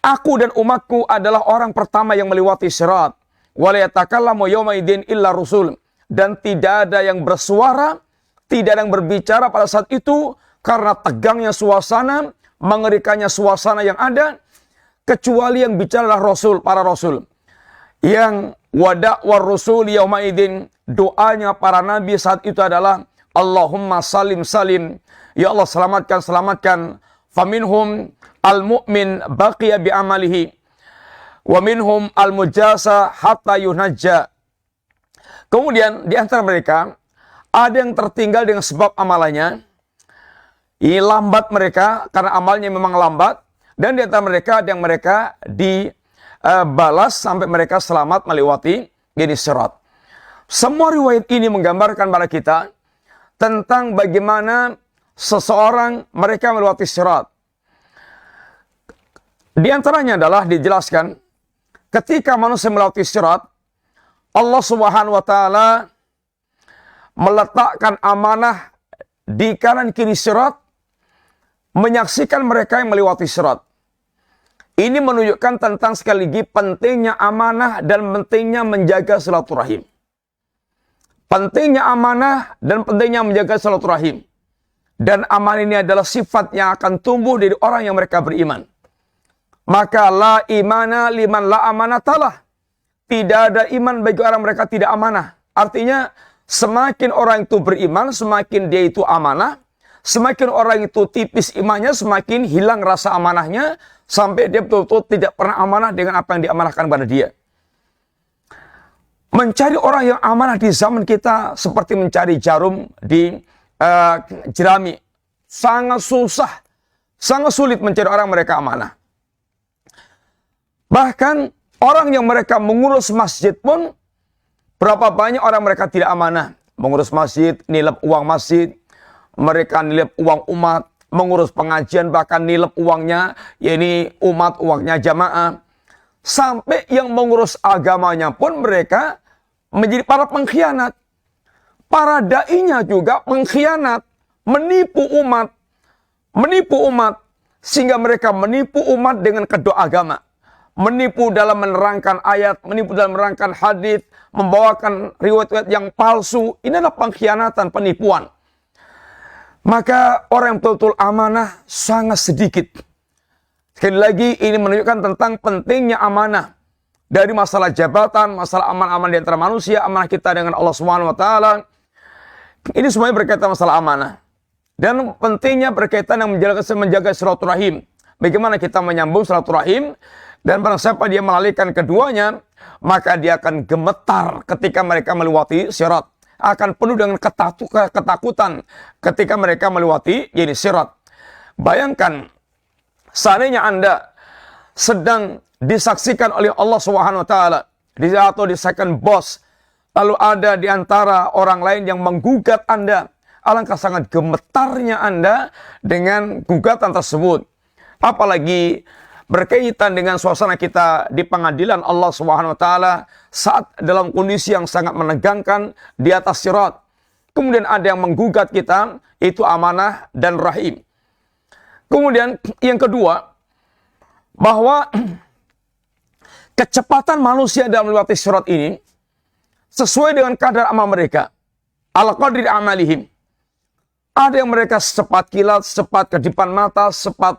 Aku dan umatku adalah orang pertama yang melewati sirat. Wa la yatakallamu yawma idzin illa rusul. Dan tidak ada yang bersuara, tidak ada yang berbicara pada saat itu karena tegangnya suasana, mengerikannya suasana yang ada, kecuali yang bicara adalah rasul, para rasul. Yang wadakwar rusul yauma idzin, doanya para nabi saat itu adalah Allahumma salim salim. Ya Allah, selamatkan, selamatkan. Faminhum al-mu'min baqiya bi amalihi. Wa minhum al-mujasa hatta yunajja. Kemudian di antara mereka Ada yang tertinggal dengan sebab amalannya. Ini lambat mereka karena amalnya memang lambat. Dan di antara mereka ada yang mereka dibalas sampai mereka selamat melewati sirat. Semua riwayat ini menggambarkan pada kita tentang bagaimana seseorang mereka melewati sirat. Di antaranya adalah dijelaskan ketika manusia melewati sirat, Allah Subhanahu wa taala meletakkan amanah di kanan kiri sirat, menyaksikan mereka yang melewati sirat. Ini menunjukkan tentang sekali lagi pentingnya amanah dan pentingnya menjaga silaturahim. Pentingnya amanah dan pentingnya menjaga silaturahim. Dan amanah ini adalah sifat yang akan tumbuh dari orang yang mereka beriman. Maka la imana liman la amanatalah. Tidak ada iman bagi orang mereka tidak amanah. Artinya semakin orang itu beriman, semakin dia itu amanah. Semakin orang itu tipis imannya, semakin hilang rasa amanahnya. Sampai dia betul-betul tidak pernah amanah dengan apa yang diamanahkan pada dia. Mencari orang yang amanah di zaman kita seperti mencari jarum di jerami. Sangat susah. Sangat sulit mencari orang mereka amanah. Bahkan orang yang mereka mengurus masjid pun, berapa banyak orang mereka tidak amanah. Mengurus masjid, nilai uang masjid. Mereka nilai uang umat. Mengurus pengajian, bahkan nilai uangnya, yakni umat, uangnya jamaah. Sampai yang mengurus agamanya pun mereka menjadi para pengkhianat. Para da'inya juga pengkhianat. Menipu umat. Menipu umat. Sehingga mereka menipu umat dengan kedua agama. Menipu dalam menerangkan ayat, menipu dalam menerangkan hadis, membawakan riwayat-riwayat yang palsu. Ini adalah pengkhianatan, penipuan. Maka orang yang betul-betul amanah sangat sedikit. Sekali lagi ini menunjukkan tentang pentingnya amanah. Dari masalah jabatan, masalah aman-aman di antara manusia, amanah kita dengan Allah Subhanahu wa taala. Ini semuanya berkaitan masalah amanah. Dan pentingnya berkaitan yang menjaga silaturahim. Bagaimana kita menyambung silaturahim. Dan barang siapa dia melalaikan keduanya, maka dia akan gemetar ketika mereka melewati sirat. Akan penuh dengan ketakutan ketika mereka melewati sirat. Bayangkan, seandainya Anda sedang disaksikan oleh Allah Subhanahu wa taala atau disaksikan bos, lalu ada di antara orang lain yang menggugat Anda, alangkah sangat gemetarnya Anda dengan gugatan tersebut. Apalagi berkaitan dengan suasana kita di pengadilan Allah Subhanahu wa taala saat dalam kondisi yang sangat menegangkan di atas sirat. Kemudian ada yang menggugat kita, itu amanah dan rahim. Kemudian yang kedua, bahwa kecepatan manusia dalam melewati sirat ini sesuai dengan kadar amal mereka. Ala qadri amalihim. Ada yang mereka secepat kilat, secepat kedipan mata, secepat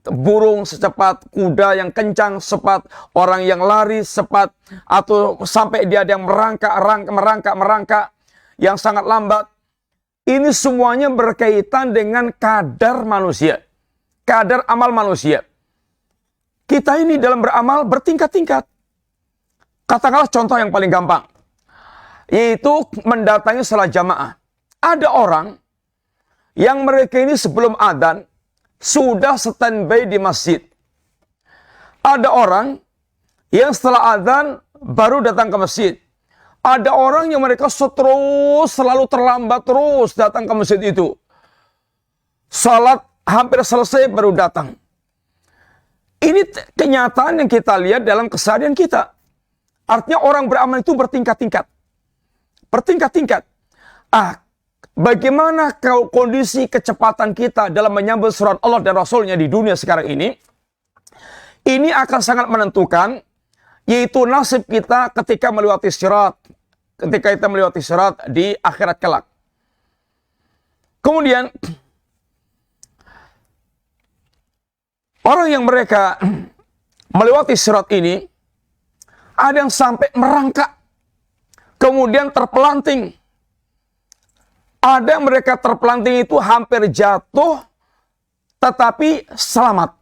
burung, secepat kuda yang kencang, secepat orang yang lari, secepat atau sampai dia ada yang merangkak yang sangat lambat. Ini semuanya berkaitan dengan kadar manusia, kadar amal manusia. Kita ini dalam beramal bertingkat-tingkat. Katakanlah contoh yang paling gampang, yaitu mendatangi salat jamaah. Ada orang yang mereka ini sebelum adzan sudah standby di masjid. Ada orang yang setelah adzan baru datang ke masjid. Ada orang yang mereka selalu terlambat terus datang ke masjid itu. Salat hampir selesai baru datang. Ini kenyataan yang kita lihat dalam keseharian kita. Artinya orang beramal itu bertingkat-tingkat. Bertingkat-tingkat. Bagaimana kondisi kecepatan kita dalam menyambut surat Allah dan Rasulnya di dunia sekarang ini? Ini akan sangat menentukan, yaitu nasib kita ketika melewati sirat. Ketika kita melewati sirat di akhirat kelak. Kemudian, orang yang mereka melewati sirat ini, ada yang sampai merangkak, kemudian terpelanting. Ada yang mereka terpelanting itu hampir jatuh, tetapi selamat.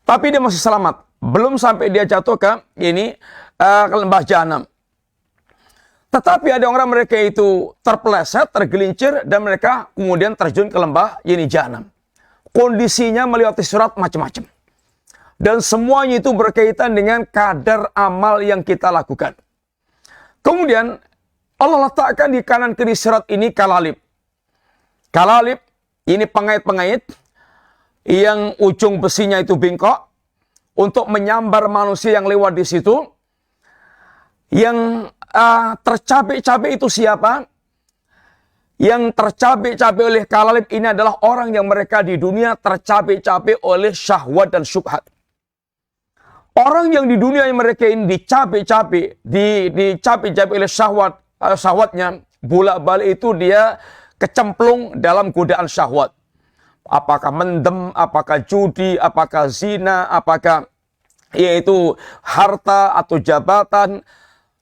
Tapi dia masih selamat. Belum sampai dia jatuh ke lembah jahanam. Tetapi ada orang mereka itu terpeleset, tergelincir, dan mereka kemudian terjun ke lembah ini jahanam. Kondisinya melewati sirat macam-macam. Dan semuanya itu berkaitan dengan kadar amal yang kita lakukan. Kemudian Allah letakkan di kanan kiri sirat ini kalalib. Kalalib ini pengait-pengait yang ujung besinya itu bengkok untuk menyambar manusia yang lewat di situ. Yang tercabik-cabik itu siapa? Yang tercabik-cabik oleh kalalib ini adalah orang yang mereka di dunia tercabik-cabik oleh syahwat dan syubhat. Orang yang di dunia yang mereka ini dicabik-cabik, dicabik-cabik oleh syahwatnya, bolak-balik itu dia kecemplung dalam godaan syahwat. Apakah mendem, apakah judi, apakah zina, apakah yaitu harta atau jabatan.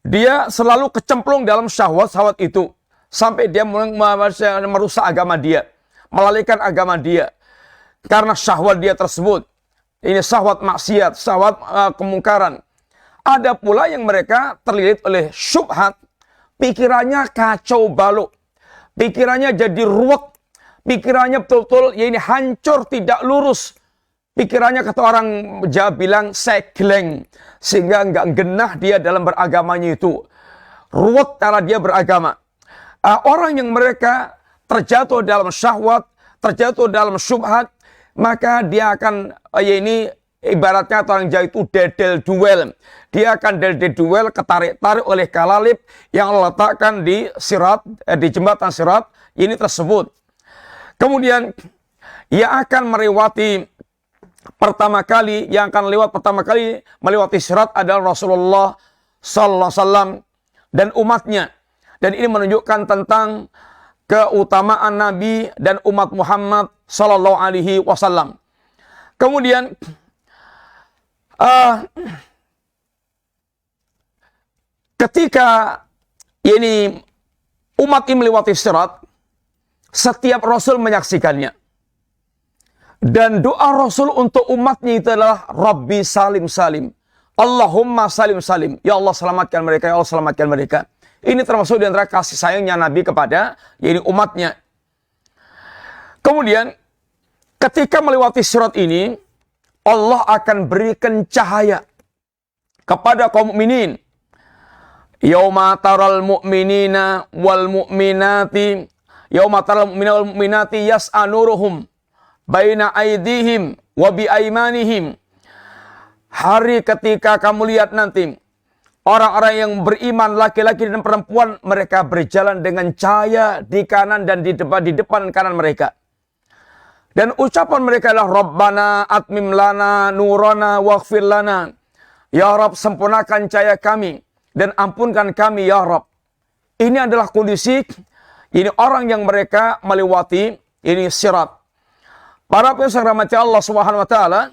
Dia selalu kecemplung dalam syahwat-syahwat itu. Sampai dia merusak agama dia. Melalaikan agama dia. Karena syahwat dia tersebut. Ini syahwat maksiat, syahwat kemungkaran. Ada pula yang mereka terlilit oleh syubhat. Pikirannya kacau balau. Pikirannya jadi ruwet. Pikirannya betul-betul ya ini hancur, tidak lurus. Pikirannya kata orang Jawa bilang segleng. Sehingga enggak genah dia dalam beragamanya itu. Ruwet cara dia beragama. Orang yang mereka terjatuh dalam syahwat, terjatuh dalam syubhat, maka dia akan, ya ini ibaratnya orang Jawa itu dedel duel. Dia akan dedel duel, ketarik-tarik oleh kalalib yang letakkan di sirat, di jembatan sirat ini tersebut. Kemudian ia akan melewati pertama kali, yang akan lewat pertama kali melewati sirat adalah Rasulullah Sallallahu Alaihi Wasallam dan umatnya. Dan ini menunjukkan tentang keutamaan Nabi dan umat Muhammad Sallallahu Alaihi Wasallam. Kemudian ketika ini umat ini melewati sirat, setiap Rasul menyaksikannya. Dan doa Rasul untuk umatnya itu adalah Rabbi salim salim. Allahumma salim salim. Ya Allah selamatkan mereka, ya Allah selamatkan mereka. Ini termasuk di antara kasih sayangnya Nabi kepada yaitu umatnya. Kemudian ketika melewati sirat ini, Allah akan berikan cahaya kepada kaum mukminin. Yauma taral mu'minina wal mu'minati yauma taral mu'minina wal mu'minati yas'a nuruhum baina aidihim wa bi aimanihim. Hari ketika kamu lihat nanti orang-orang yang beriman laki-laki dan perempuan, mereka berjalan dengan cahaya di kanan dan di depan kanan mereka. Dan ucapan mereka adalah Rabbana atmim lana nurana waghfir lana. Ya Rabb, sempurnakan cahaya kami dan ampunkan kami ya Rabb. Ini adalah kondisi ini orang yang mereka melewati ini sirat. Para pemirsa rahmati Allah Subhanahu wa taala,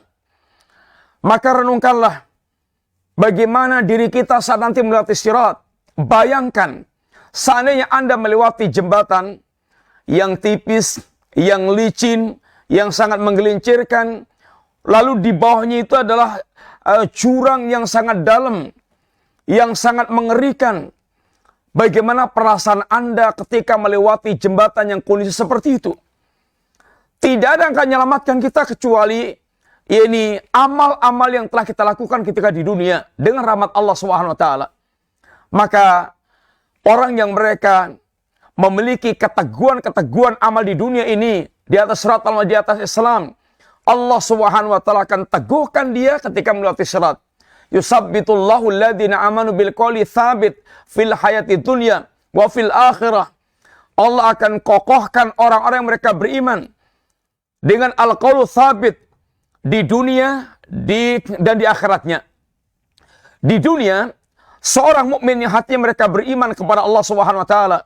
maka renungkanlah bagaimana diri kita saat nanti melewati sirat. Bayangkan seandainya Anda melewati jembatan yang tipis, yang licin, yang sangat menggelincirkan, lalu di bawahnya itu adalah jurang yang sangat dalam, yang sangat mengerikan. Bagaimana perasaan Anda ketika melewati jembatan yang kondisi seperti itu? Tidak ada yang akan menyelamatkan kita kecuali ini amal-amal yang telah kita lakukan ketika di dunia dengan rahmat Allah Subhanahu wa taala. Maka orang yang mereka memiliki keteguhan-keteguhan amal di dunia ini di atas sirat, di atas Islam, Allah Subhanahu wa taala akan teguhkan dia ketika melewati sirat. Yusabbitullahu alladhina amanu bil qouli tsabit fil hayati dunya wa fil akhirah. Allah akan kokohkan orang-orang yang mereka beriman dengan al-qaulu tsabit di dunia dan di akhiratnya. Di dunia, seorang mukmin yang hatinya mereka beriman kepada Allah Subhanahu wa taala,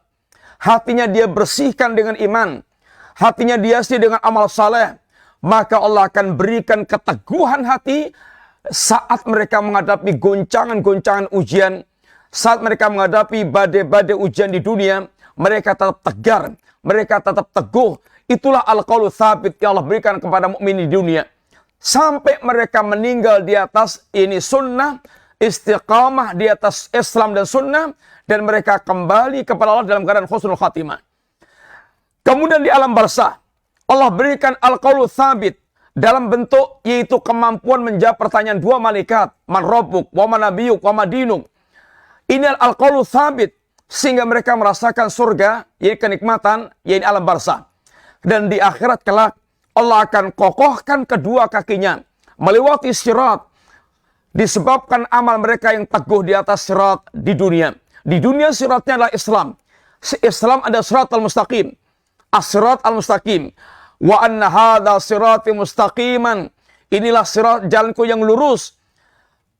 hatinya dia bersihkan dengan iman, hatinya dia dihiasi dengan amal saleh, maka Allah akan berikan keteguhan hati saat mereka menghadapi goncangan-goncangan ujian, saat mereka menghadapi badai-badai ujian di dunia, mereka tetap tegar, mereka tetap teguh. Itulah al-qaulu tsabit yang Allah berikan kepada mukmin di dunia. Sampai mereka meninggal di atas ini sunnah, istiqamah di atas Islam dan sunnah, dan mereka kembali kepada Allah dalam keadaan husnul khatimah. Kemudian di alam barzakh, Allah berikan al-qaulu tsabit dalam bentuk yaitu kemampuan menjawab pertanyaan dua malaikat, man rabbuk, wa man nabiyyuk, wa ma dinuk. Ini al-qaulu tsabit sehingga mereka merasakan surga, yaitu kenikmatan, yaitu alam barzakh. Dan di akhirat kelak Allah akan kokohkan kedua kakinya melewati sirat disebabkan amal mereka yang teguh di atas sirat di dunia. Di dunia siratnya adalah Islam. Islam ada sirat al-mustaqim. As-sirat al-mustaqim. Wa anna hadha sirati mustaqiman. Inilah sirat jalanku yang lurus.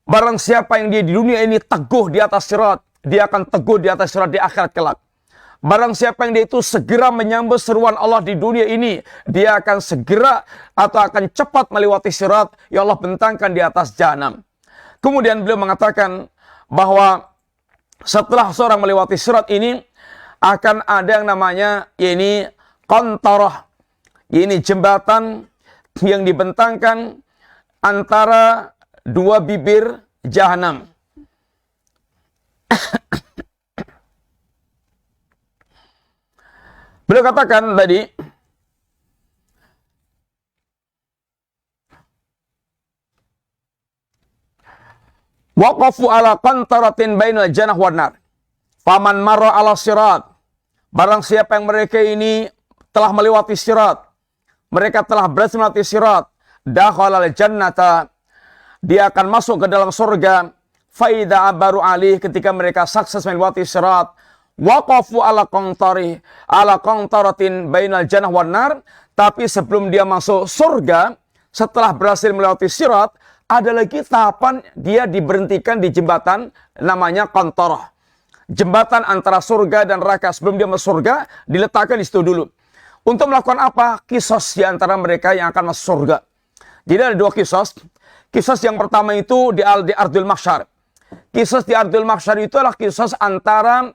Barang siapa yang dia di dunia ini teguh di atas sirat, dia akan teguh di atas sirat di akhirat kelak. Barang siapa yang dia itu segera menyambut seruan Allah di dunia ini, dia akan segera atau akan cepat melewati sirat yang Allah bentangkan di atas jahanam. Kemudian beliau mengatakan bahwa setelah seorang melewati sirat ini, akan ada yang namanya ini qantarah. Ini jembatan yang dibentangkan antara dua bibir jahanam. Beliau katakan tadi, waqafu ala qantaratin bainal jannah wan nar. Faman marra ala sirat. Barang siapa yang mereka ini telah melewati sirat, mereka telah berhasil melewati sirat, dakhalal jannata, dia akan masuk ke dalam surga. Faida baru alih, ketika mereka sukses melewati sirat, waqafu ala qantaratin bainal jannah wan nar. Tapi sebelum dia masuk surga, setelah berhasil melewati sirat, ada lagi tahapan dia diberhentikan di jembatan namanya qantarah. Jembatan antara surga dan neraka. Sebelum dia masuk surga, diletakkan di situ dulu. Untuk melakukan apa? Qisas di antara mereka yang akan masuk surga. Jadi ada dua qisas. Qisas yang pertama itu di Ardul Mahsyar. Qisas di Ardul Mahsyar itu adalah qisas antara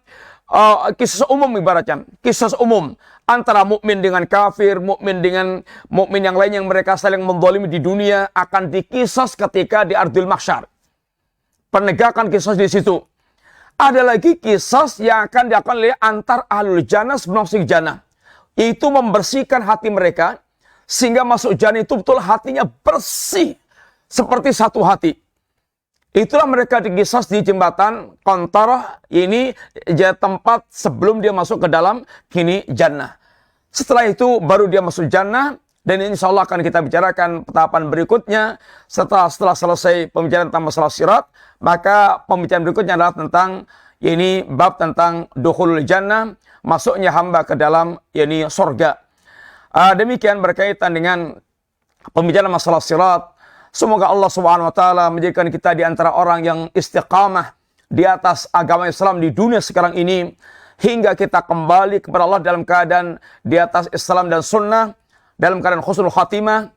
kisah umum, ibaratnya kisah umum antara mukmin dengan kafir, mukmin dengan mukmin yang lain yang mereka saling menzalimi di dunia akan dikisas ketika di Ardul Mahsyar. Penegakan kisah di situ. Ada lagi kisah yang akan dilakukan oleh antar ahlul jannah sebelum masuk jannah, yaitu membersihkan hati mereka sehingga masuk jannah itu betul hatinya bersih seperti satu hati. Itulah mereka dikisas di jembatan qantarah, ini tempat sebelum dia masuk ke dalam kini jannah. Setelah itu baru dia masuk jannah, dan insya Allah akan kita bicarakan tahapan berikutnya setelah selesai pembicaraan tentang masalah sirat. Maka pembicaraan berikutnya adalah tentang ini bab tentang dukhulul jannah, masuknya hamba ke dalam ini surga. Demikian berkaitan dengan pembicaraan masalah sirat. Semoga Allah Subhanahu wa taala menjadikan kita di antara orang yang istiqamah di atas agama Islam di dunia sekarang ini hingga kita kembali kepada Allah dalam keadaan di atas Islam dan sunnah, dalam keadaan husnul khatimah,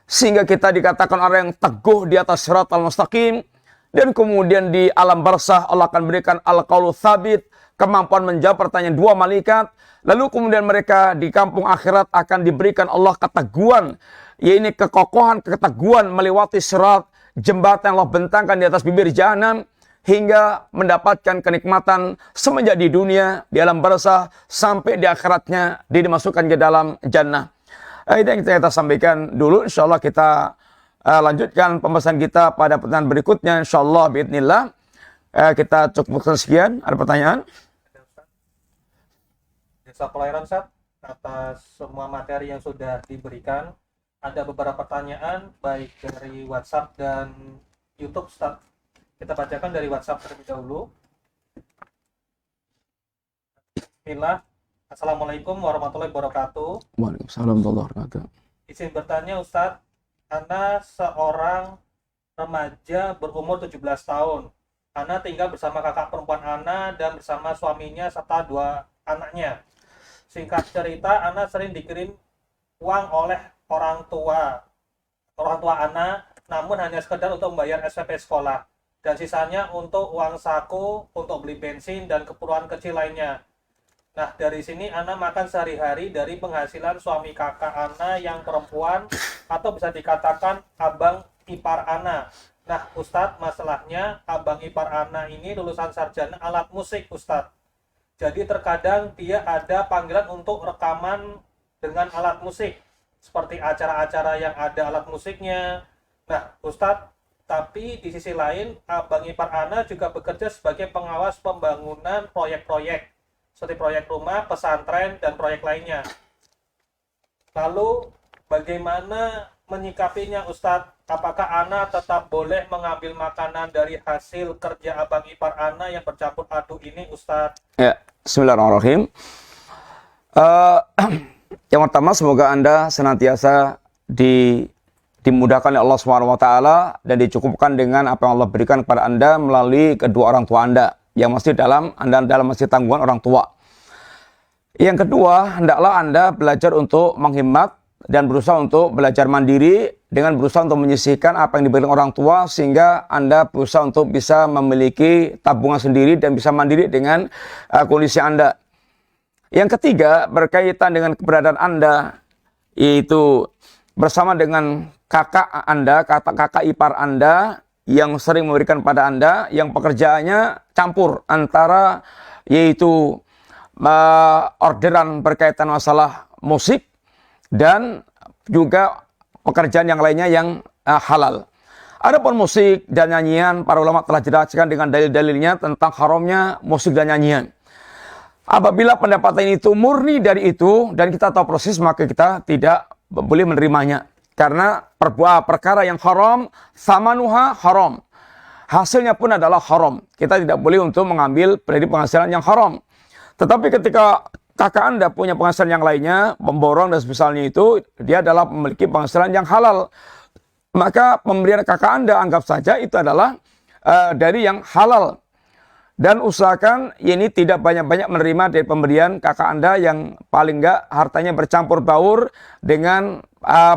sehingga kita dikatakan orang yang teguh di atas siratal mustaqim. Dan kemudian di alam barzakh Allah akan berikan al-qaulu tsabit, kemampuan menjawab pertanyaan dua malaikat. Lalu kemudian mereka di kampung akhirat akan diberikan Allah keteguhan, yaitu kekokohan, keteguhan melewati sirat, jembatan yang Allah bentangkan di atas bibir jahanam, hingga mendapatkan kenikmatan semenjak di dunia, di alam barzakh, sampai di akhiratnya dia dimasukkan ke dalam jannah. Itu yang kita sampaikan dulu. InsyaAllah kita lanjutkan pembahasan kita pada pertanyaan berikutnya. InsyaAllah, biidznillah. Kita cukupkan sekian. Ada pertanyaan? Jazakallahu Ustaz atas semua materi yang sudah diberikan. Ada beberapa pertanyaan baik dari WhatsApp dan YouTube, Ustaz. Kita bacakan dari WhatsApp terlebih dahulu. Bismillah. Assalamualaikum warahmatullahi wabarakatuh. Waalaikumsalam warahmatullahi wabarakatuh. Izin bertanya, Ustaz. Ana seorang remaja berumur 17 tahun. Ana tinggal bersama kakak perempuan Ana dan bersama suaminya serta dua anaknya. Singkat cerita, Ana sering dikirim uang oleh orang tua Ana, namun hanya sekedar untuk membayar SPP sekolah, dan sisanya untuk uang saku, untuk beli bensin dan keperluan kecil lainnya. Nah, dari sini Ana makan sehari-hari dari penghasilan suami kakak Ana yang perempuan, atau bisa dikatakan abang ipar Ana. Nah, Ustadz, masalahnya abang ipar Ana ini lulusan sarjana alat musik, Ustadz. Jadi terkadang dia ada panggilan untuk rekaman dengan alat musik, seperti acara-acara yang ada alat musiknya. Nah, Ustadz, tapi di sisi lain, abang ipar Ana juga bekerja sebagai pengawas pembangunan proyek-proyek, seperti proyek rumah, pesantren, dan proyek lainnya. Lalu, bagaimana menyikapinya, Ustadz? Apakah Ana tetap boleh mengambil makanan dari hasil kerja abang ipar Ana yang bercampur aduk ini, Ustadz? Ya, bismillahirrahmanirrahim. Eh, yang pertama, semoga Anda senantiasa dimudahkan oleh Allah Subhanahu wa taala dan dicukupkan dengan apa yang Allah berikan kepada Anda melalui kedua orang tua Anda yang masih dalam masih tanggungan orang tua. Yang kedua, hendaklah Anda belajar untuk menghemat dan berusaha untuk belajar mandiri dengan berusaha untuk menyisihkan apa yang diberikan orang tua sehingga Anda berusaha untuk bisa memiliki tabungan sendiri dan bisa mandiri dengan kondisi Anda. Yang ketiga, berkaitan dengan keberadaan Anda, yaitu bersama dengan kakak Anda, kakak ipar Anda yang sering memberikan pada Anda, yang pekerjaannya campur antara yaitu orderan berkaitan masalah musik dan juga pekerjaan yang lainnya yang halal. Adapun musik dan nyanyian, para ulama telah jelaskan dengan dalil-dalilnya tentang haramnya musik dan nyanyian. Apabila pendapatan itu murni dari itu dan kita tahu persis, maka kita tidak boleh menerimanya. Karena perkara yang haram, samanuha haram. Hasilnya pun adalah haram. Kita tidak boleh untuk mengambil dari penghasilan yang haram. Tetapi ketika kakak Anda punya penghasilan yang lainnya, memborong dan semisalnya itu, dia adalah memiliki penghasilan yang halal. Maka pemberian kakak Anda anggap saja itu adalah dari yang halal. Dan usahakan ini tidak banyak-banyak menerima dari pemberian kakak Anda yang paling enggak hartanya bercampur baur dengan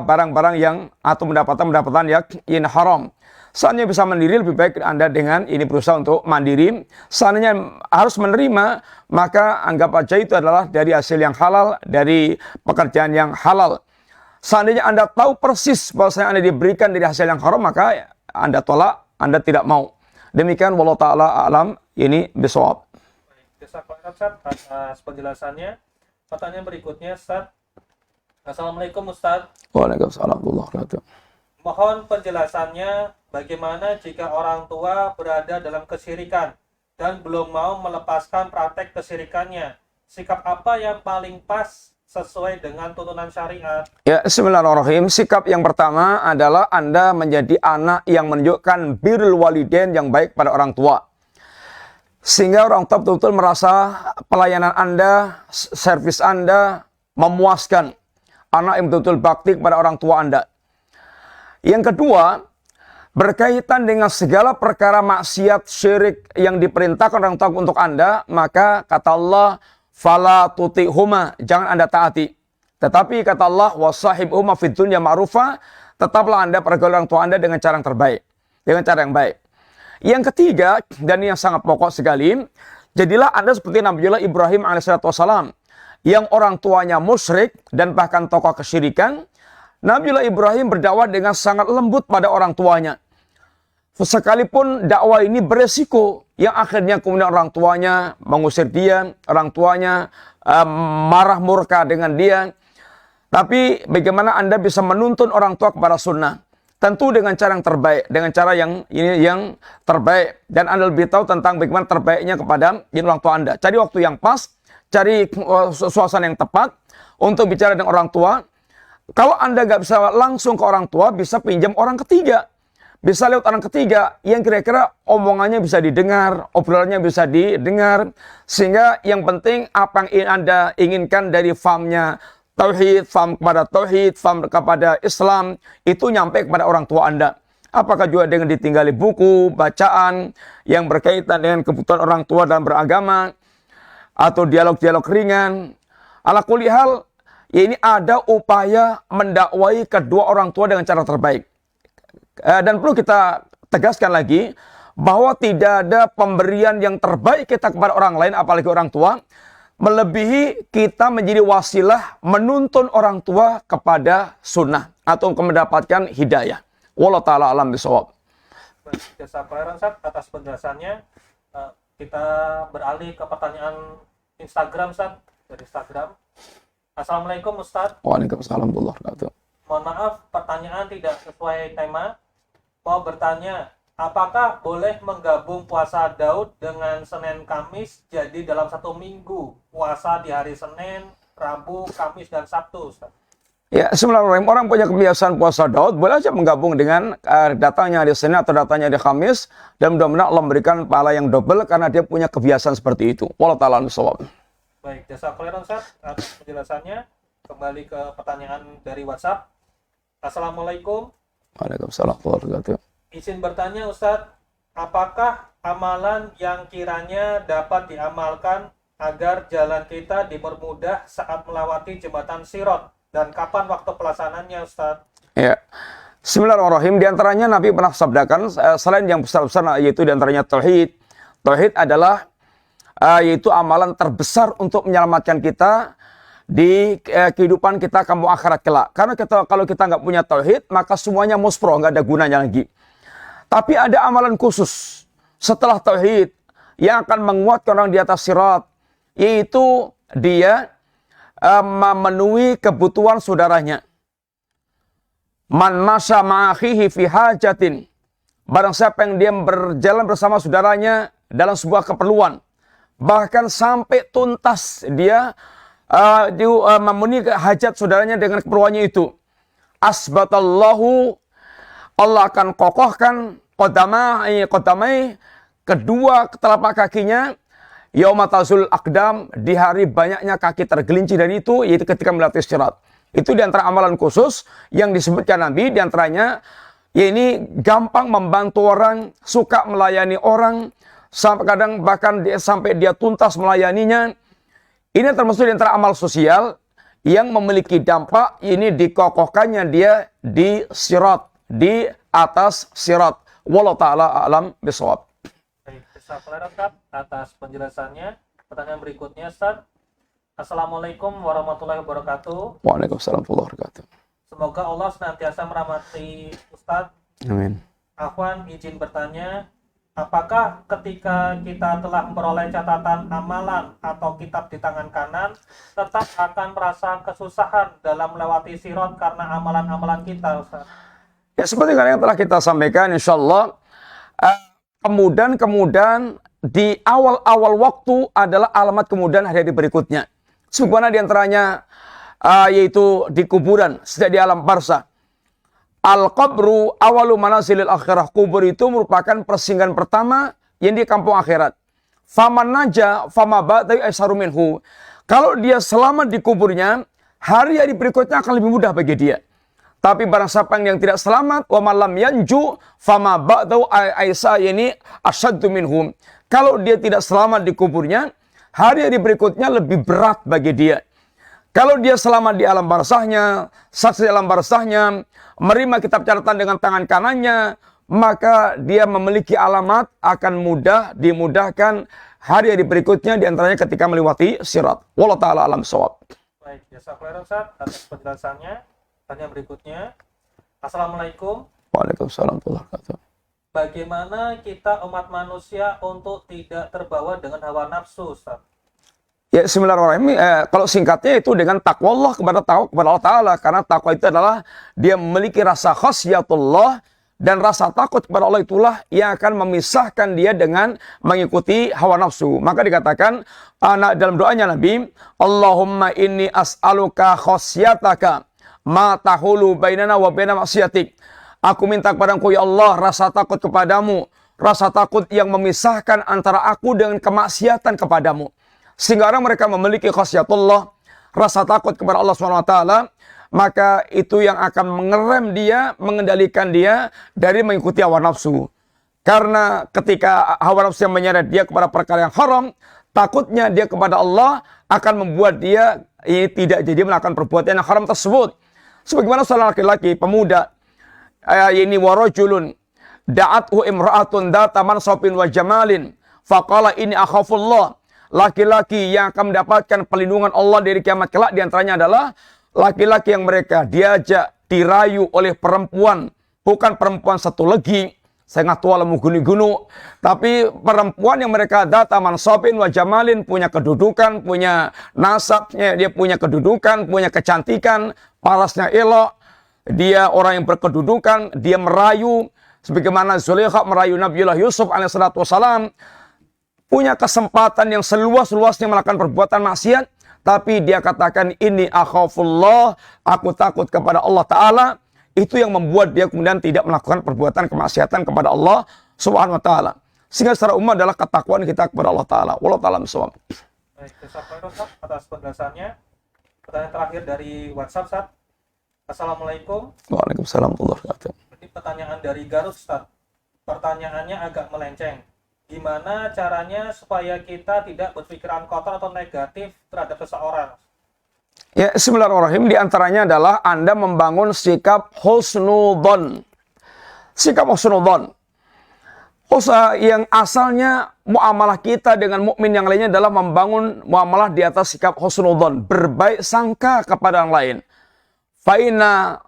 barang-barang yang atau pendapatan yang haram. Seandainya bisa mandiri, lebih baik Anda dengan ini berusaha untuk mandiri. Seandainya harus menerima, maka anggap aja itu adalah dari hasil yang halal, dari pekerjaan yang halal. Seandainya Anda tahu persis bahwasanya Anda diberikan dari hasil yang haram, maka Anda tolak, Anda tidak mau. Demikian wallahu ta'ala alam, ini bisawab. Jazakallahu Ustaz atas penjelasannya. Pertanyaan berikutnya, Ustaz. Assalamualaikum, Ustaz. Waalaikumsalam warahmatullahi wabarakatuh. Mohon penjelasannya, bagaimana jika orang tua berada dalam kesyirikan dan belum mau melepaskan praktek kesyirikannya? Sikap apa yang paling pas sesuai dengan tuntunan syariat? Ya, bismillahirrahmanirrahim. Sikap yang pertama adalah Anda menjadi anak yang menunjukkan birrul walidain yang baik pada orang tua. Sehingga orang tua betul-betul merasa pelayanan Anda, servis Anda memuaskan. Anak yang betul-betul bakti kepada orang tua Anda. Yang kedua, berkaitan dengan segala perkara maksiat syirik yang diperintahkan orang tua untuk Anda, maka kata Allah, fala tuti'huma, jangan Anda taati. Tetapi kata Allah, wasahibhuma fid dunya ma'rufa, tetaplah Anda pergaulan orang tua Anda dengan cara yang terbaik, dengan cara yang baik. Yang ketiga, dan ini yang sangat pokok sekali, jadilah Anda seperti Nabiullah Ibrahim alaihissalam, yang orang tuanya musyrik dan bahkan tokoh kesyirikan. Nabiullah Ibrahim berdakwah dengan sangat lembut pada orang tuanya. Sekalipun dakwah ini beresiko, yang akhirnya kemudian orang tuanya mengusir dia, orang tuanya marah murka dengan dia. Tapi bagaimana Anda bisa menuntun orang tua kepada sunnah? Tentu dengan cara yang terbaik, dengan cara yang terbaik. Dan Anda lebih tahu tentang bagaimana terbaiknya kepada orang tua Anda. Cari waktu yang pas, cari suasana yang tepat untuk bicara dengan orang tua. Kalau Anda nggak bisa langsung ke orang tua, bisa pinjam orang ketiga. Bisa lewat orang ketiga yang kira-kira omongannya bisa didengar, obrolannya bisa didengar. Sehingga yang penting apa yang Anda inginkan dari fahamnya tauhid, faham kepada tauhid, faham kepada Islam, itu nyampe kepada orang tua Anda. Apakah juga dengan ditinggali buku, bacaan yang berkaitan dengan kebutuhan orang tua dalam beragama, atau dialog-dialog ringan. Ala kulli hal, ya ini ada upaya mendakwai kedua orang tua dengan cara terbaik. Dan perlu kita tegaskan lagi, bahwa tidak ada pemberian yang terbaik kita kepada orang lain, apalagi orang tua, melebihi kita menjadi wasilah menuntun orang tua kepada sunnah, atau mendapatkan hidayah. Wallahu ta'ala alam bisawab. Baik, jasa khairan Ustaz atas penjelasannya. Kita beralih ke pertanyaan Instagram Ustaz, dari Instagram. Assalamualaikum Ustaz. Waalaikumsalam warahmatullahi wabarakatuh. Mohon maaf, pertanyaan tidak sesuai tema. Mau bertanya, apakah boleh menggabung puasa Daud dengan Senin Kamis jadi dalam satu minggu? Puasa di hari Senin, Rabu, Kamis, dan Sabtu Ustaz. Ya, Bismillahirrahmanirrahim. Orang punya kebiasaan puasa Daud, boleh aja menggabung dengan datangnya hari Senin atau datangnya hari Kamis, dan mudah-mudahan Allah memberikan pahala yang double karena dia punya kebiasaan seperti itu. Wallahu ta'ala a'lam bishawab. Baik, jasa khairan Ustaz atas penjelasannya. Kembali ke pertanyaan dari WhatsApp. Assalamualaikum. Waalaikumsalam warahmatullahi wabarakatuh. Izin bertanya Ustaz, apakah amalan yang kiranya dapat diamalkan agar jalan kita dipermudah saat melewati jembatan Sirat? Dan kapan waktu pelaksanaannya Ustaz? Ya. Bismillahirrahmanirrahim. Di antaranya Nabi pernah sabdakan selain yang besar-besar yaitu di antaranya tauhid. Tauhid adalah yaitu amalan terbesar untuk menyelamatkan kita di kehidupan kita kamu akhirat kelak. Karena kalau kita nggak punya tauhid, maka semuanya muspro, nggak ada gunanya lagi. Tapi ada amalan khusus setelah tauhid yang akan menguatkan orang di atas sirat, yaitu dia memenuhi kebutuhan saudaranya. Man masya ma'akhihi fi hajatin. Barang siapa yang dia berjalan bersama saudaranya dalam sebuah keperluan, bahkan sampai tuntas dia memenuhi hajat saudaranya dengan keperluannya itu, asbatallahu, Allah akan kokohkan qadamai, kedua telapak kakinya, yaumatazul akdam, di hari banyaknya kaki tergelincir dari itu, yaitu ketika melewati sirat. Itu di antara amalan khusus yang disebutkan Nabi, di antaranya ya ini gampang membantu orang, suka melayani orang, sampai kadang bahkan sampai dia tuntas melayaninya. Ini termasuk di antara amal sosial yang memiliki dampak, ini dikokohkannya dia di sirat, di atas sirat. Wallahu ta'ala a'lam bishawab. Baik, jazakallahu khairan atas penjelasannya. Pertanyaan berikutnya Ustaz. Assalamualaikum warahmatullahi wabarakatuh. Waalaikumsalam warahmatullahi wabarakatuh. Semoga Allah senantiasa merahmati Ustaz. Amin. Afwan izin bertanya, apakah ketika kita telah memperoleh catatan amalan atau kitab di tangan kanan, tetap akan merasa kesusahan dalam melewati sirat karena amalan-amalan kita Ustaz? Ya, seperti yang telah kita sampaikan, insya Allah kemudahan di awal-awal waktu adalah alamat kemudahan hari-hari berikutnya. Sebagaimana di antaranya yaitu di kuburan, sejak di alam barzakh. Al-qabru awalu manazilil akhirah. Kubur itu merupakan persinggahan pertama yang di kampung akhirat. Faman naja fama ba'dahu aisaru minhu. Kalau dia selamat di kuburnya, hari-hari berikutnya akan lebih mudah bagi dia. Tapi barang siapa yang tidak selamat, wa malam yanju fama ba'dahu aisa, ini asyaddu minhum. Kalau dia tidak selamat di kuburnya, hari-hari berikutnya lebih berat bagi dia. Kalau dia selamat di alam barzahnya, saksi alam barzahnya, menerima kitab catatan dengan tangan kanannya, maka dia memiliki alamat akan mudah dimudahkan hari-hari berikutnya, diantaranya ketika melewati sirat. Wallahu ta'ala alam shawab. Baik, jazakallahu khairan Ustaz atas penjelasannya. Pertanyaan berikutnya. Assalamualaikum. Waalaikumsalam warahmatullahi wabarakatuh. Bagaimana kita umat manusia untuk tidak terbawa dengan hawa nafsu Ustaz? Ya, bismillahirrahmanirrahim. Kalau singkatnya itu dengan takwa Allah kepada Allah Ta'ala. Karena takwa itu adalah dia memiliki rasa khasyatullah, dan rasa takut kepada Allah itulah yang akan memisahkan dia dengan mengikuti hawa nafsu. Maka dikatakan dalam doanya Nabi, Allahumma inni as'aluka khasyataka ma tahulu bainana wa baina maksiatik. Aku minta kepada Engkau ya Allah rasa takut kepadamu, rasa takut yang memisahkan antara aku dengan kemaksiatan kepadamu. Sehingga orang mereka memiliki khasyatullah, rasa takut kepada Allah SWT, maka itu yang akan mengerem dia, mengendalikan dia dari mengikuti hawa nafsu. Karena ketika hawa nafsu yang menyeret dia kepada perkara yang haram, takutnya dia kepada Allah akan membuat dia tidak jadi melakukan perbuatan yang haram tersebut. Sebagaimana seorang laki-laki pemuda, ini warajulun da'athu imra'atun data mansabin wa jamalin faqala ini akhafullah. Laki-laki yang akan mendapatkan perlindungan Allah dari kiamat kelak diantaranya adalah laki-laki yang mereka diajak, dirayu oleh perempuan, bukan perempuan satu legi, sangat tua lemu gunu-gunu. Tapi perempuan yang mereka data mansopin wa jamalin, punya kedudukan, punya nasabnya, dia punya kedudukan, punya kecantikan, parasnya elok, dia orang yang berkedudukan, dia merayu, sebagaimana Zulaikha merayu Nabiullah Yusuf alaihissalatu wassalam, punya kesempatan yang seluas-luasnya melakukan perbuatan maksiat, tapi dia katakan, ini akhafullah, aku takut kepada Allah Ta'ala. Itu yang membuat dia kemudian tidak melakukan perbuatan kemaksiatan kepada Allah Subhanahu wa Ta'ala. Sehingga secara umum adalah ketakwaan kita kepada Allah Ta'ala. Wallahu ta'ala bisawab. Baik, jazakallahu khairan atas penjelasannya. Pertanyaan terakhir dari WhatsApp, Ustaz. Assalamualaikum. Waalaikumsalam warahmatullahi wabarakatuh. Ini pertanyaan dari Garut, Ustaz. Pertanyaannya agak melenceng. Gimana caranya supaya kita tidak berpikiran kotor atau negatif terhadap seseorang? Ya, bismillahirrahmanirrahim. Di antaranya adalah Anda membangun sikap husnudon. Sikap husnudon. Yang asalnya muamalah kita dengan mukmin yang lainnya adalah membangun muamalah di atas sikap husnudon. Berbaik sangka kepada yang lain. Fa'ina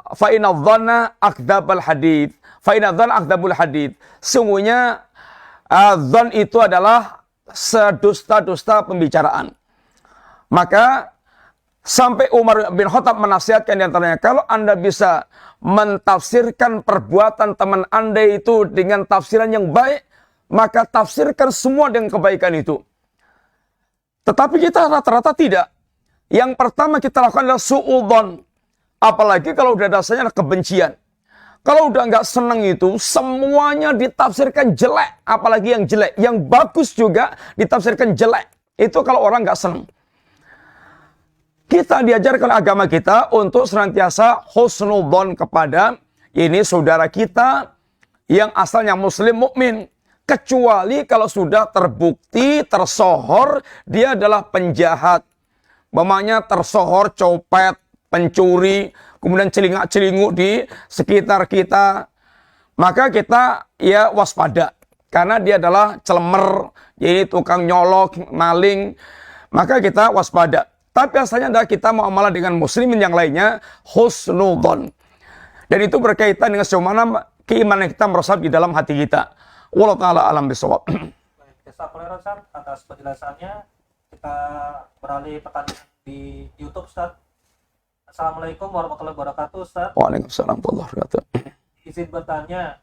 dhanna akdzabal hadits. Fa'ina dhanna akdzabul hadits. Sungguhnya dzan itu adalah sedusta-dusta pembicaraan. Maka sampai Umar bin Khattab menasihatkan di antaranya, kalau Anda bisa mentafsirkan perbuatan teman Anda itu dengan tafsiran yang baik, maka tafsirkan semua dengan kebaikan itu. Tetapi kita rata-rata tidak. Yang pertama kita lakukan adalah su'udzon. Apalagi kalau udah dasarnya kebencian. Kalau udah nggak senang itu, semuanya ditafsirkan jelek. Apalagi yang jelek. Yang bagus juga ditafsirkan jelek. Itu kalau orang nggak senang. Kita diajarkan agama kita untuk senantiasa husnudzon kepada ini saudara kita yang asalnya muslim mukmin. Kecuali kalau sudah terbukti, tersohor, dia adalah penjahat. Umpamanya tersohor, copet, pencuri, kemudian celingak-celinguk di sekitar kita, maka kita ya waspada. Karena dia adalah celemer, jadi tukang nyolok, maling, maka kita waspada. Tapi asalnya adalah kita muamalah dengan muslimin yang lainnya, husnudzon. Dan itu berkaitan dengan bagaimana keimanan kita meresap di dalam hati kita. Wallahu ta'ala alam bisawab. Baik, jazakallahu khairan atas penjelasannya. Kita beralih pertanyaan di YouTube, Ustaz. Assalamualaikum warahmatullahi wabarakatuh, Ustaz. Waalaikumsalam warahmatullahi wabarakatuh. Izin bertanya,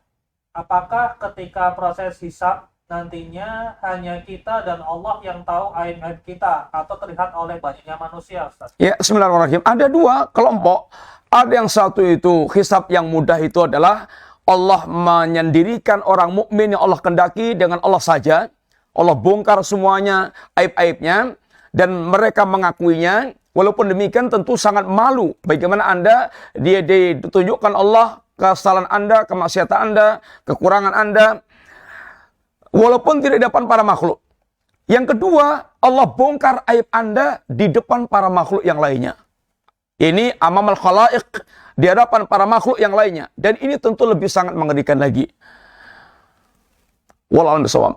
apakah ketika proses hisab nantinya hanya kita dan Allah yang tahu aib-aib kita atau terlihat oleh banyaknya manusia, Ustaz? Ya, bismillahirrahmanirrahim. Ada dua kelompok. Ada yang satu itu hisab yang mudah itu adalah Allah menyendirikan orang mukmin yang Allah kendaki dengan Allah saja. Allah bongkar semuanya aib-aibnya dan mereka mengakuinya. Walaupun demikian tentu sangat malu. Bagaimana Anda ditunjukkan Allah kesalahan Anda, kemaksiatan Anda, kekurangan Anda. Walaupun tidak di depan para makhluk. Yang kedua, Allah bongkar aib Anda di depan para makhluk yang lainnya. Ini amamal khalaiq, di hadapan para makhluk yang lainnya. Dan ini tentu lebih sangat mengerikan lagi. Wallahu a'lam bishawab.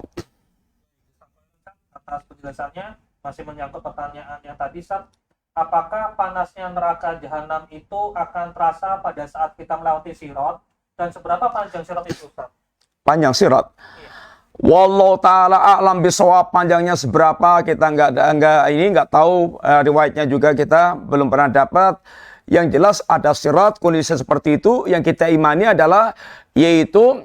Atas penjelasannya, masih menyangkut pertanyaan yang tadi, Ustaz. Apakah panasnya neraka jahanam itu akan terasa pada saat kita melewati sirat? Dan seberapa panjang sirat itu, Ustaz? Panjang sirat? Iya. Wallahu ta'ala a'lam bishawab, panjangnya seberapa kita nggak tahu, riwayatnya juga kita belum pernah dapat. Yang jelas ada sirat, kondisi seperti itu. Yang kita imani adalah yaitu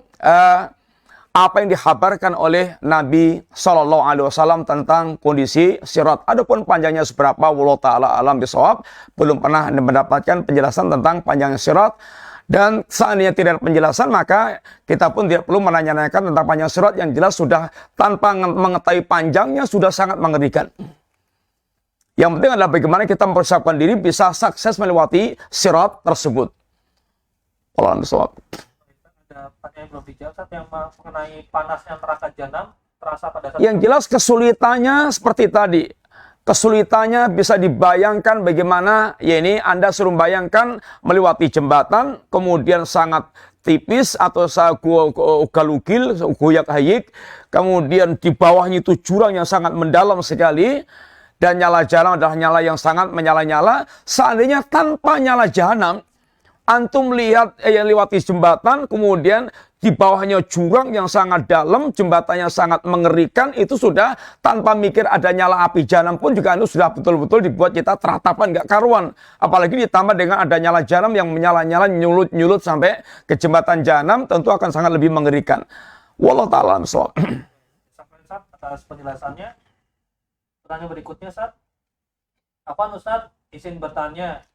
apa yang dihabarkan oleh Nabi SAW tentang kondisi sirat. Adapun panjangnya seberapa, wallahu ta'ala a'lam bishawab, belum pernah mendapatkan penjelasan tentang panjangnya sirat. Dan seandainya tidak ada penjelasan, maka kita pun tidak perlu menanyakan tentang panjang sirat. Yang jelas sudah tanpa mengetahui panjangnya sudah sangat mengerikan. Yang penting adalah bagaimana kita mempersiapkan diri bisa sukses melewati sirat tersebut. Wallahu a'lam. Ada pertanyaan yang belum dijawab, Ustaz, yang mengenai panasnya neraka jahanam terasa pada saat Yang jelas kesulitannya seperti tadi. Kesulitannya bisa dibayangkan bagaimana, ya ini Anda suruh bayangkan melewati jembatan, kemudian sangat tipis atau galugil, goyak hayik, kemudian di bawahnya itu jurang yang sangat mendalam sekali, dan nyala jahanam adalah nyala yang sangat menyala-nyala. Seandainya tanpa nyala jahanam, Antum lihat yang lewati jembatan, kemudian di bawahnya jurang yang sangat dalam, jembatannya sangat mengerikan, itu sudah tanpa mikir ada nyala api jahanam pun juga itu sudah betul-betul dibuat kita teratapan nggak karuan. Apalagi ditambah dengan ada nyala jahanam yang menyala-nyala, nyulut-nyulut sampai ke jembatan jahanam, tentu akan sangat lebih mengerikan. Wallahu ta'ala a'lam. Ustaz, atas penjelasannya. Pertanyaan berikutnya, Ustaz. Apa Ustaz, izin bertanya,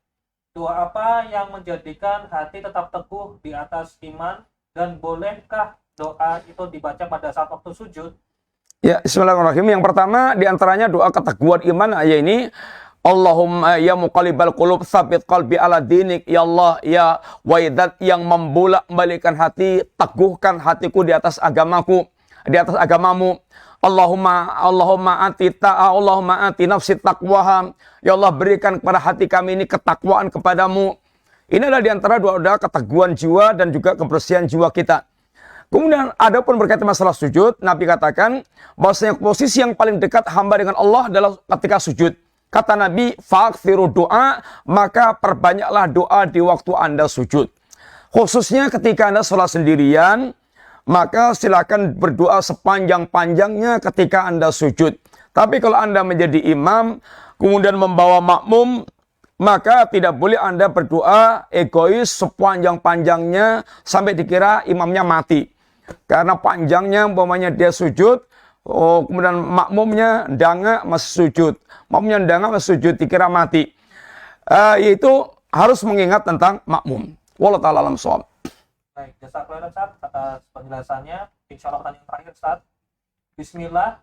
doa apa yang menjadikan hati tetap teguh di atas iman, dan bolehkah doa itu dibaca pada saat waktu sujud? Ya, bismillahirrahmanirrahim. Yang pertama diantaranya doa keteguhan iman, ya ini Allahumma ya muqallibal qulub tsabit qalbi ala dinik. Ya Allah, ya waidat yang membolak-balikkan hati, teguhkan hatiku di atas agamaku, di atas agamamu. Allahumma ati nafsi taqwaha. Ya Allah, berikan kepada hati kami ini ketakwaan kepadamu. Ini adalah diantara doa-doa keteguhan jiwa dan juga kebersihan jiwa kita. Kemudian ada pun berkaitan masalah sujud, Nabi katakan bahwasanya posisi yang paling dekat hamba dengan Allah adalah ketika sujud. Kata Nabi, fa'akthiru doa, maka perbanyaklah doa di waktu Anda sujud. Khususnya ketika Anda sholat sendirian, maka silakan berdoa sepanjang-panjangnya ketika Anda sujud. Tapi kalau Anda menjadi imam, kemudian membawa makmum, maka tidak boleh Anda berdoa egois sepanjang-panjangnya sampai dikira imamnya mati. Karena panjangnya umpamanya dia sujud, kemudian makmumnya ndangak masih sujud. Makmumnya ndangak masih sujud, dikira mati. Yaitu harus mengingat tentang makmum. Wallahu ta'ala a'lam shawab. Baik, jazakallahu Ustaz atas penjelasannya. Insyaallah pertanyaan terakhir, Ustaz. Bismillah.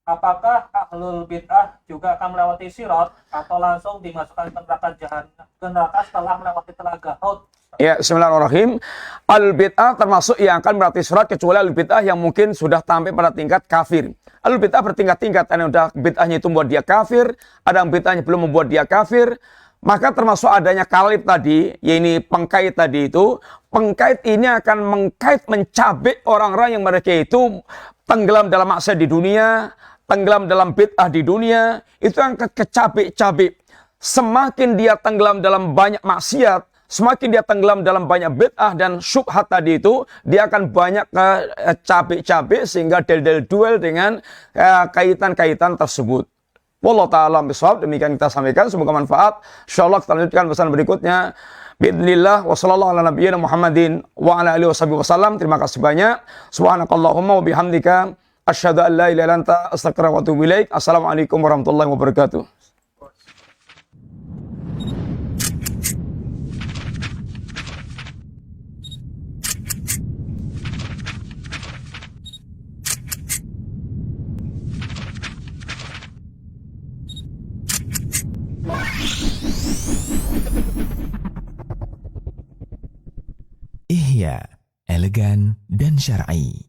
Apakah ahlul bid'ah juga akan melewati sirat atau langsung dimasukkan ke neraka setelah melewati telaga Hud? Ya, bismillahirrahmanirrahim. Ahlul bid'ah termasuk yang akan melewati sirat kecuali ahlul bid'ah yang mungkin sudah sampai pada tingkat kafir. Ahlul bid'ah bertingkat-tingkat. Ada yang udah bid'ahnya itu membuat dia kafir, ada yang bid'ahnya belum membuat dia kafir. Maka termasuk adanya kalib tadi, yaitu pengkait tadi itu. Pengkait ini akan mencabik orang-orang yang mereka itu tenggelam dalam maksiat di dunia, tenggelam dalam bid'ah di dunia, itu yang kecabik-cabik. Semakin dia tenggelam dalam banyak maksiat, semakin dia tenggelam dalam banyak bid'ah dan syubhat tadi itu, dia akan banyak kecabik-cabik sehingga del-del-duel dengan kaitan-kaitan tersebut. Wallahu ta'ala bishawab. Demikian kita sampaikan, semoga manfaat. Insyaallah kita lanjutkan pesan berikutnya. Bismillah wa sallallahu ala nabiyyina Muhammadin wa ala alihi wasallam. Terima kasih banyak. Subhanakallahumma wa bihamdika asyhadu an la ilaha illa anta astaghfiruka wa atubu ilaik. Assalamualaikum warahmatullahi wabarakatuh. Ihya, elegan dan syar'i.